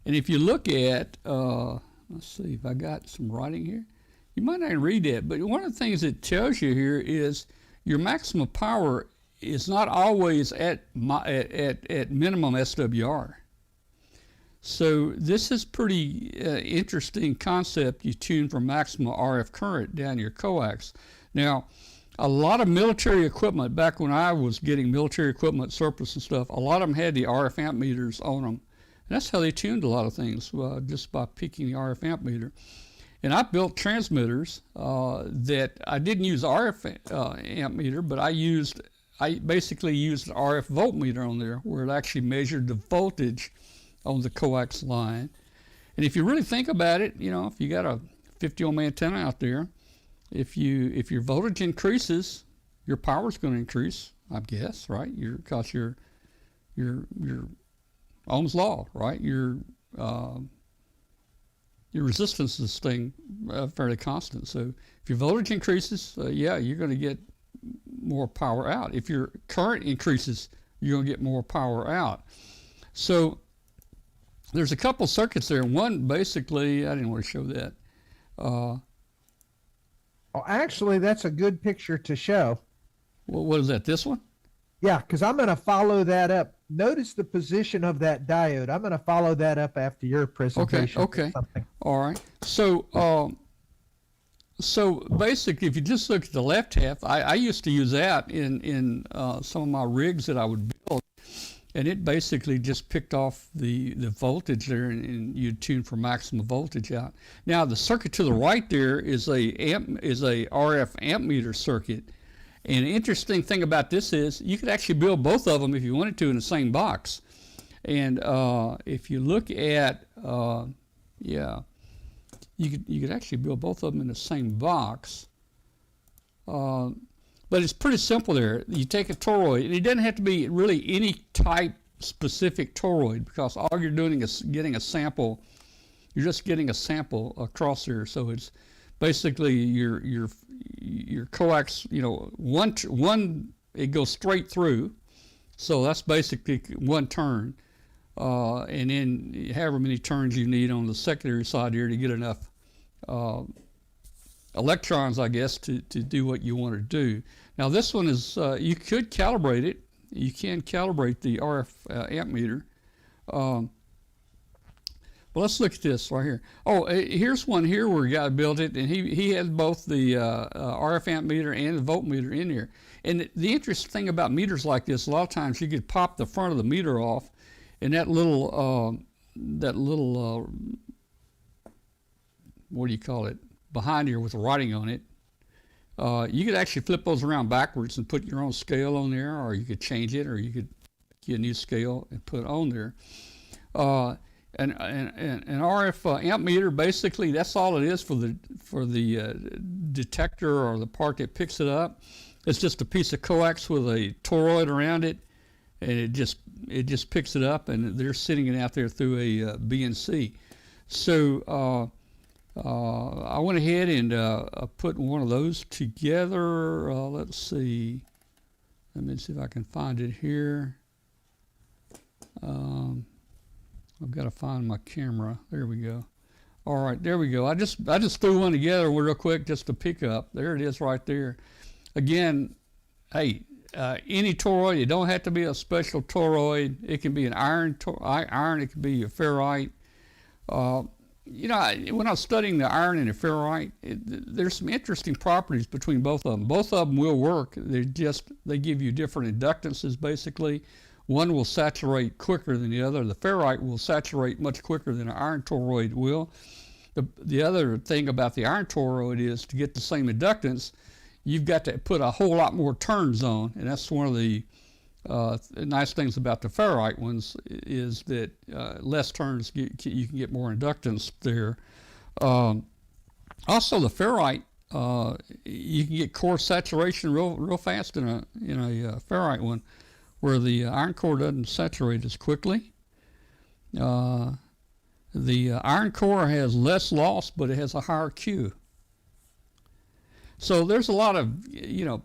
Speaker 1: and if you look at let's see if I got some writing here. You might not read that, but one of the things it tells you here is your maximum power is not always at minimum SWR. So this is pretty interesting concept. You tune for maximum RF current down your coax. Now, a lot of military equipment, back when I was getting military equipment surplus and stuff, a lot of them had the RF amp meters on them. And that's how they tuned a lot of things, just by picking the RF amp meter. And I built transmitters that I didn't use RF amp meter, but I basically used an RF voltmeter on there, where it actually measured the voltage on the coax line. And if you really think about it, if you got a 50 ohm antenna out there, if your voltage increases, your power's going to increase, I guess, right? Because your Ohm's law, right? Your resistance to this thing fairly constant. So if your voltage increases, you're going to get more power out. If your current increases, you're going to get more power out. So there's a couple circuits there. One basically, I didn't want to show that.
Speaker 2: Oh, actually, that's a good picture to show.
Speaker 1: What is that? This one?
Speaker 2: Yeah, because I'm going to follow that up. Notice the position of that diode. I'm going to follow that up after your presentation.
Speaker 1: Okay. All right. So basically, if you just look at the left half, I used to use that in some of my rigs that I would build, and it basically just picked off the voltage there, and you tune for maximum voltage out. Now the circuit to the right there is a RF amp meter circuit. And the interesting thing about this is you could actually build both of them if you wanted to in the same box. And if you look at, you could actually build both of them in the same box. But it's pretty simple there. You take a toroid, and it doesn't have to be really any type specific toroid, because all you're doing is getting a sample. You're just getting a sample across there. So it's basically your coax, one it goes straight through, so that's basically one turn, and then however many turns you need on the secondary side here to get enough electrons, I guess, to do what you want to do. Now this one is, you could calibrate it. You can calibrate the RF amp meter. Well, let's look at this right here. Oh, here's one here where a guy built it, and he had both the RF amp meter and the voltmeter in there. And the interesting thing about meters like this, a lot of times you could pop the front of the meter off, and that little what do you call it, behind here with the writing on it, you could actually flip those around backwards and put your own scale on there, or you could change it, or you could get a new scale and put it on there. An RF amp meter, basically that's all it is for the detector, or the part that picks it up. It's just a piece of coax with a toroid around it, and it just picks it up, and they're sending it out there through a BNC. So I went ahead and put one of those together. Let's see. Let me see if I can find it here. I've got to find my camera. There we go. All right, there we go. I just threw one together real quick just to pick up. There it is right there. Again, hey, any toroid. It don't have to be a special toroid. It can be an iron. It can be a ferrite. When I was studying the iron and the ferrite, there's some interesting properties between both of them. Both of them will work. They give you different inductances, basically. One will saturate quicker than the other. The ferrite will saturate much quicker than an iron toroid will. The other thing about the iron toroid is, to get the same inductance, you've got to put a whole lot more turns on, and that's one of the nice things about the ferrite ones, is that less turns, you can get more inductance there. Also, the ferrite, you can get core saturation real fast in a ferrite one, where the iron core doesn't saturate as quickly. The iron core has less loss, but it has a higher Q. So there's a lot of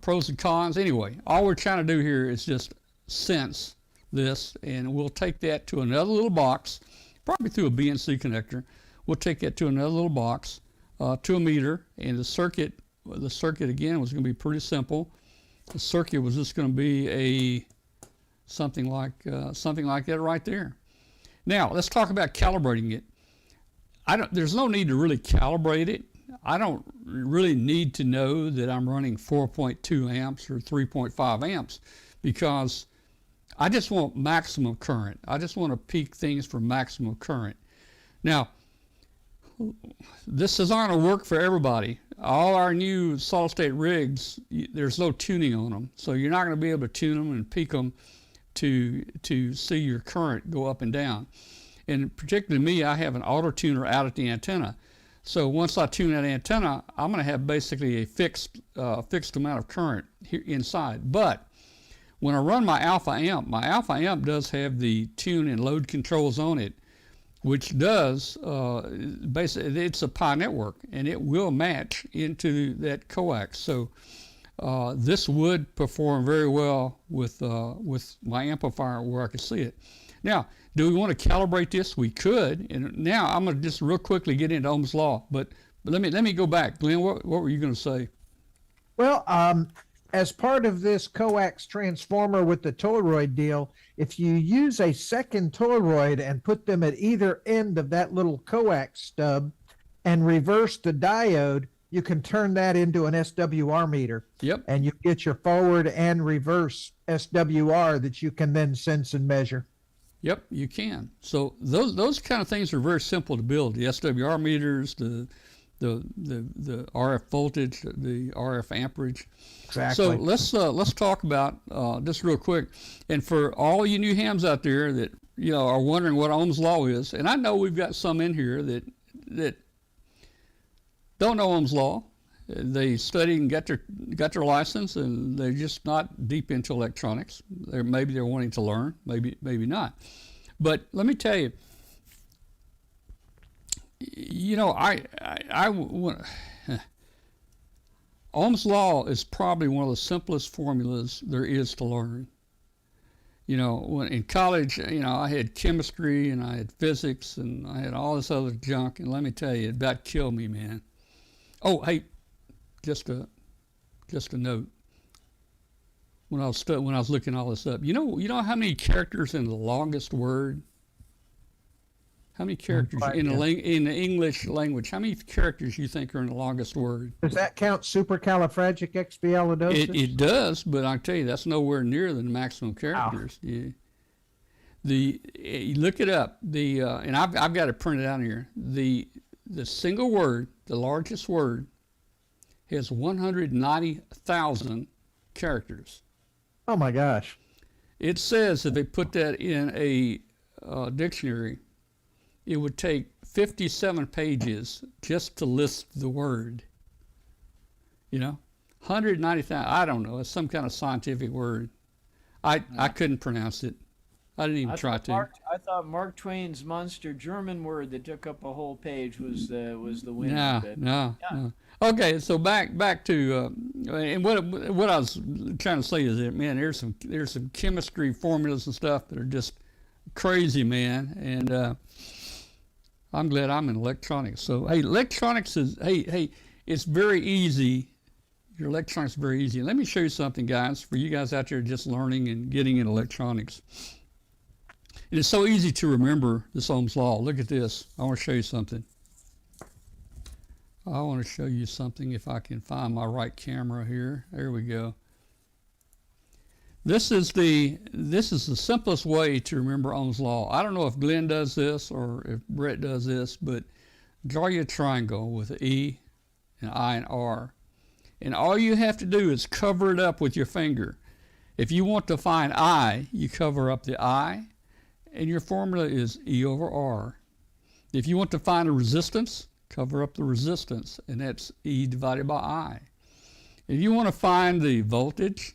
Speaker 1: pros and cons. Anyway, all we're trying to do here is just sense this, and we'll take that to another little box, probably through a BNC connector. We'll take that to another little box, to a meter, and the circuit again was going to be pretty simple. The circuit was just going to be something like that right there. Now let's talk about calibrating it. There's no need to really calibrate it. I don't really need to know that I'm running 4.2 amps or 3.5 amps, because I just want maximum current. I just want to peak things for maximum current. Now, this is not going to work for everybody. All our new solid state rigs, there's no tuning on them, so you're not going to be able to tune them and peak them to see your current go up and down. And particularly me, I have an auto tuner out at the antenna. So once I tune that antenna, I'm going to have basically a fixed amount of current here inside. But when I run my alpha amp does have the tune and load controls on it, which does basically, it's a pi network, and it will match into that coax. So this would perform very well with my amplifier where I could see it. Now, do we want to calibrate this? We could. And now I'm going to just real quickly get into Ohm's law. But let me go back. Glenn, what were you going to say?
Speaker 2: Well, as part of this coax transformer with the toroid deal, if you use a second toroid and put them at either end of that little coax stub and reverse the diode, you can turn that into an SWR meter.
Speaker 1: Yep.
Speaker 2: And you get your forward and reverse SWR that you can then sense and measure.
Speaker 1: Yep, you can. So those kind of things are very simple to build. The SWR meters, the RF voltage, the RF amperage.
Speaker 2: Exactly.
Speaker 1: So let's talk about just real quick. And for all you new hams out there that are wondering what Ohm's law is, and I know we've got some in here that don't know Ohm's law. They studied and got their license, and they're just not deep into electronics. Maybe they're wanting to learn, maybe not. But let me tell you, Ohm's law is probably one of the simplest formulas there is to learn. When in college, I had chemistry and I had physics and I had all this other junk, and let me tell you, it about killed me, man. Oh, hey, just a note. When I was looking all this up, you know how many characters in the longest word? How many characters in the English language? How many characters you think are in the longest word?
Speaker 2: Does that count supercalifragilisticexpialidocious?
Speaker 1: It does, but I tell you, that's nowhere near the maximum characters. Yeah. You look it up. And I've got it printed out here. The single word, the largest word, has 190,000 characters.
Speaker 2: Oh my gosh!
Speaker 1: It says if they put that in a dictionary, it would take 57 pages just to list the word. 190,000. I don't know. It's some kind of scientific word. I couldn't pronounce it. I didn't even try to.
Speaker 3: I thought Mark Twain's monster German word that took up a whole page was the winner.
Speaker 1: No. Okay, so back to and what I was trying to say is that, man, there's some chemistry formulas and stuff that are just crazy, man, and I'm glad I'm in electronics. So hey, electronics is it's very easy. Your electronics is very easy. Let me show you something, guys, for you guys out there just learning and getting in electronics. It is so easy to remember this Ohm's law. Look at this. I want to show you something. I want to show you something if I can find my right camera here. There we go. This is the simplest way to remember Ohm's law. I don't know if Glenn does this or if Brett does this, but draw you a triangle with an E, an I, and R. And all you have to do is cover it up with your finger. If you want to find I, you cover up the I, and your formula is E over R. If you want to find a resistance, cover up the resistance, and that's E divided by I. If you want to find the voltage,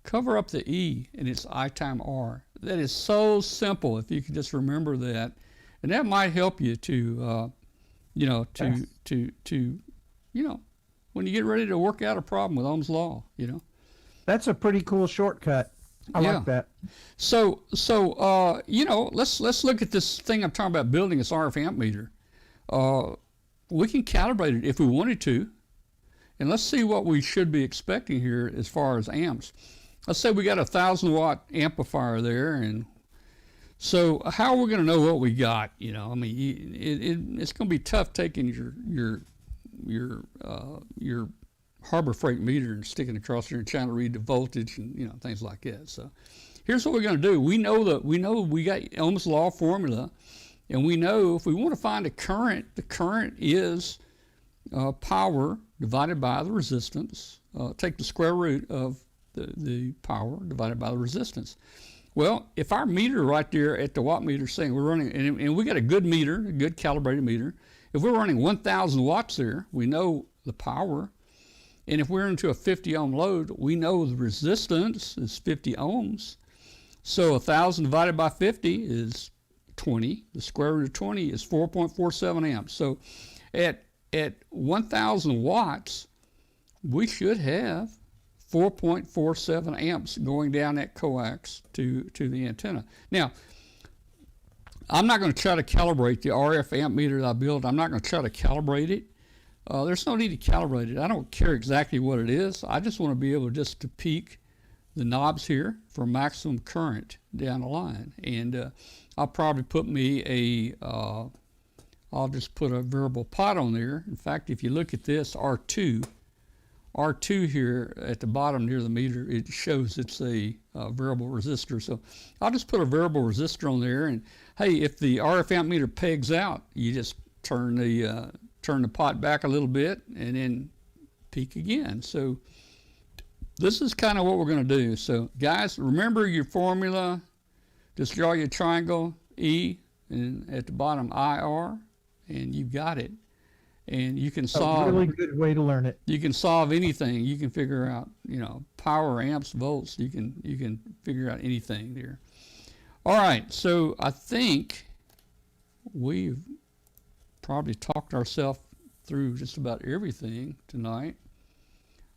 Speaker 1: cover up the E, and it's I times R. That is so simple if you can just remember that. And that might help you to, when you get ready to work out a problem with Ohm's law,
Speaker 2: That's a pretty cool shortcut. I like that.
Speaker 1: So let's look at this thing I'm talking about building, this RF amp meter. We can calibrate it if we wanted to, and let's see what we should be expecting here as far as amps. Let's say we got a 1,000-watt amplifier there, and so how are we going to know what we got? It's going to be tough taking your Harbor Freight meter and sticking across there and trying to read the voltage and things like that. So here's what we're going to do. We know we got Ohm's law formula, and we know if we want to find the current is power divided by the resistance. Take the square root of the power divided by the resistance. Well, if our meter right there at the watt meter is saying we're running, and we got a good meter, a good calibrated meter, if we're running 1,000 watts there, we know the power. And if we're into a 50 ohm load, we know the resistance is 50 ohms. So 1,000 divided by 50 is 20. The square root of 20 is 4.47 amps. So at 1,000 watts, we should have 4.47 amps going down that coax to the antenna. Now, I'm not going to try to calibrate the RF amp meter that I built. I'm not going to try to calibrate it. There's no need to calibrate it. I don't care exactly what it is. I just want to be able just to peak the knobs here for maximum current down the line. And I'll probably put me I'll just put a variable pot on there. In fact, if you look at this R2 here at the bottom near the meter, it shows it's a variable resistor. So I'll just put a variable resistor on there, and hey, if the RF amp meter pegs out, you just turn the pot back a little bit and then peak again. So this is kind of what we're going to do. So guys, remember your formula. Just draw your triangle E and at the bottom IR, and you've got it. And you can solve
Speaker 2: a really good way to learn it.
Speaker 1: You can solve anything. You can figure out, power, amps, volts. You can figure out anything there. All right, so I think we've probably talked ourselves through just about everything tonight.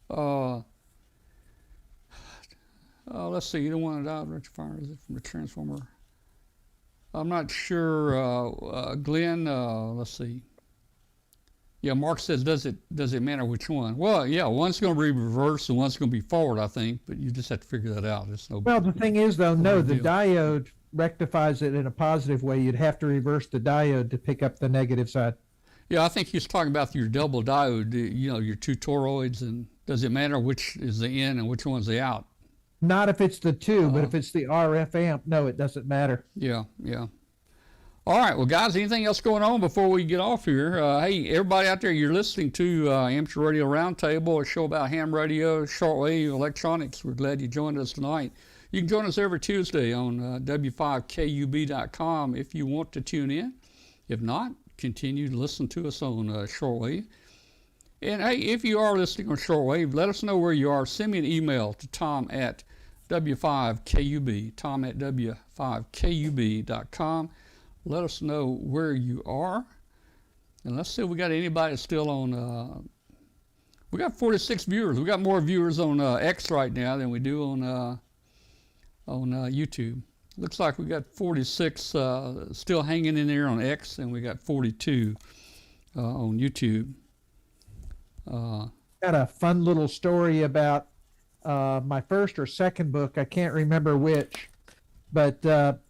Speaker 1: Let's see. You don't want to dive rectifier, is it from the transformer? I'm not sure. Glenn, let's see. Yeah, Mark says, does it matter which one? Well, yeah, one's going to be reverse and one's going to be forward, I think, but you just have to figure that out.
Speaker 2: Well, the thing is, though, no, the diode rectifies it in a positive way. You'd have to reverse the diode to pick up the negative side.
Speaker 1: Yeah, I think he's talking about your double diode, your two toroids, and does it matter which is the in and which one's the out?
Speaker 2: Not if it's the two, but if it's the RF amp, no, it doesn't matter.
Speaker 1: Yeah. All right, well, guys, anything else going on before we get off here? Hey, everybody out there, you're listening to Amateur Radio Roundtable, a show about ham radio, shortwave, electronics. We're glad you joined us tonight. You can join us every Tuesday on w5kub.com if you want to tune in. If not, continue to listen to us on shortwave. And, hey, if you are listening on shortwave, let us know where you are. Send me an email to tom@w5kub, tom@w5kub.com. Let us know where you are. And let's see if we got anybody still on. We got 46 viewers. We got more viewers on X right now than we do on YouTube. Looks like we got 46 still hanging in there on X, and we got 42 on YouTube.
Speaker 2: Got a fun little story about my first or second book. I can't remember which, but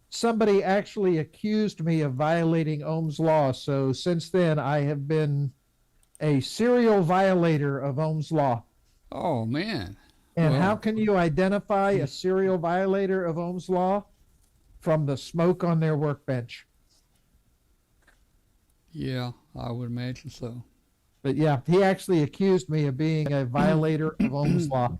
Speaker 2: somebody actually accused me of violating Ohm's law. So since then, I have been a serial violator of Ohm's law.
Speaker 1: Oh, man.
Speaker 2: And how can you identify a serial violator of Ohm's law? From the smoke on their workbench.
Speaker 1: Yeah, I would imagine so.
Speaker 2: But yeah, he actually accused me of being a violator of Ohm's law.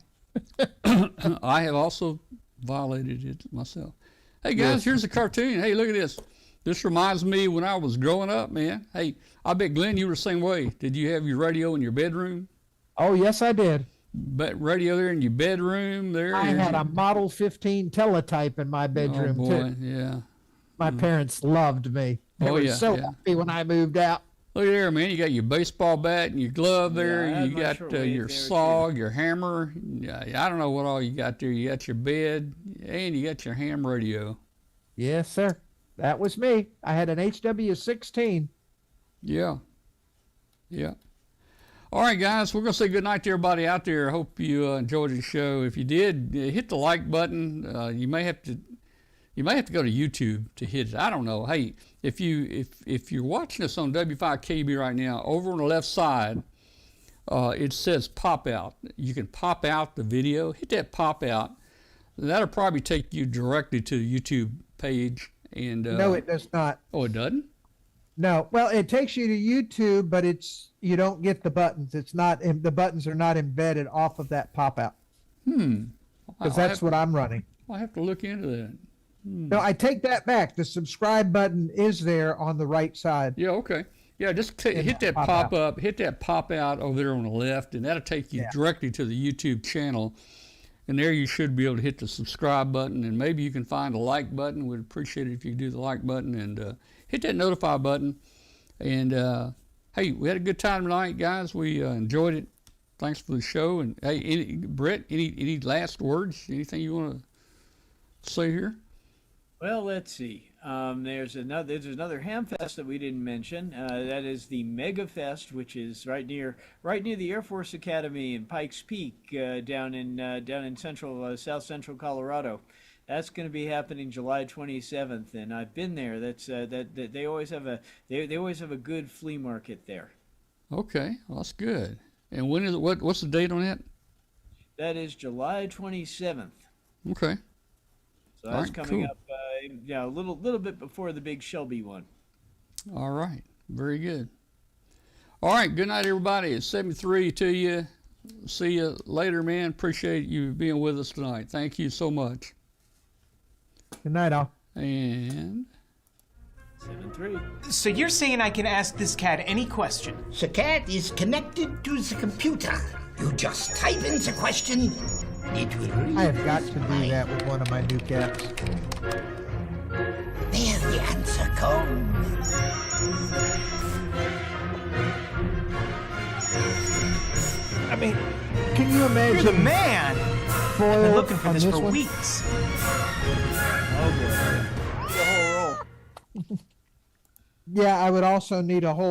Speaker 1: I have also violated it myself. Hey, guys, here's a cartoon. Hey, look at this. This reminds me when I was growing up, man. Hey, I bet, Glenn, you were the same way. Did you have your radio in your bedroom?
Speaker 2: Oh, yes, I did.
Speaker 1: But radio there in your bedroom there?
Speaker 2: I had a Model 15 teletype in my bedroom, too.
Speaker 1: Yeah.
Speaker 2: My parents loved me. They were so happy when I moved out.
Speaker 1: Look at there, man. You got your baseball bat and your glove there.
Speaker 3: Yeah,
Speaker 1: you got your saw, your hammer. I don't know what all you got there. You got your bed, and you got your ham radio.
Speaker 2: Yes, sir. That was me. I had an HW16.
Speaker 1: Yeah. All right, guys, we're going to say good night to everybody out there. I hope you enjoyed the show. If you did, hit the like button. You may have to go to YouTube to hit it. I don't know. Hey, if you're watching us on W5KB right now, over on the left side, it says pop out. You can pop out the video. Hit that pop out. That'll probably take you directly to the YouTube page. And
Speaker 2: no, it does not.
Speaker 1: Oh, it doesn't?
Speaker 2: No. Well, it takes you to YouTube, but you don't get the buttons. It's not. The buttons are not embedded off of that pop out. Because that's what I'm running.
Speaker 1: I'll have to look into that.
Speaker 2: No, I take that back. The subscribe button is there on the right side.
Speaker 1: Yeah, okay. Yeah, just hit that pop up, hit that pop out over there on the left, and that'll take you directly to the YouTube channel. And there you should be able to hit the subscribe button, and maybe you can find a like button. We'd appreciate it if you could do the like button and hit that notify button. And hey, we had a good time tonight, guys. We enjoyed it. thanks for the show. And hey, Brett, any last words? Anything you want to say here?
Speaker 3: Well, let's see. There's another hamfest that we didn't mention. That is the Mega Fest, which is right near the Air Force Academy in Pikes Peak, down in South Central Colorado. That's going to be happening July 27th, and I've been there. That they always have a good flea market there.
Speaker 1: Okay, well, that's good. And when is it? What's the date on that?
Speaker 3: That is July 27th.
Speaker 1: Okay.
Speaker 3: So that's
Speaker 1: Alright,
Speaker 3: coming
Speaker 1: cool.
Speaker 3: up, a little bit before the big Shelby one.
Speaker 1: All right. Very good. All right. Good night, everybody. It's 73 to you. See you later, man. Appreciate you being with us tonight. Thank you so much.
Speaker 2: Good night, all.
Speaker 1: And
Speaker 3: 7-3.
Speaker 4: So you're saying I can ask this cat any question?
Speaker 5: The cat is connected to the computer. You just type in the question. It will read.
Speaker 2: I have got to do that with one of my new cats.
Speaker 5: There the answer comes.
Speaker 4: I mean,
Speaker 2: Can you
Speaker 4: you're the
Speaker 2: imagine
Speaker 4: man. I've
Speaker 2: foil
Speaker 4: been looking for
Speaker 2: on
Speaker 4: this for
Speaker 2: one?
Speaker 4: weeks.
Speaker 3: Oh boy. The whole roll.
Speaker 2: Yeah, I would also need a whole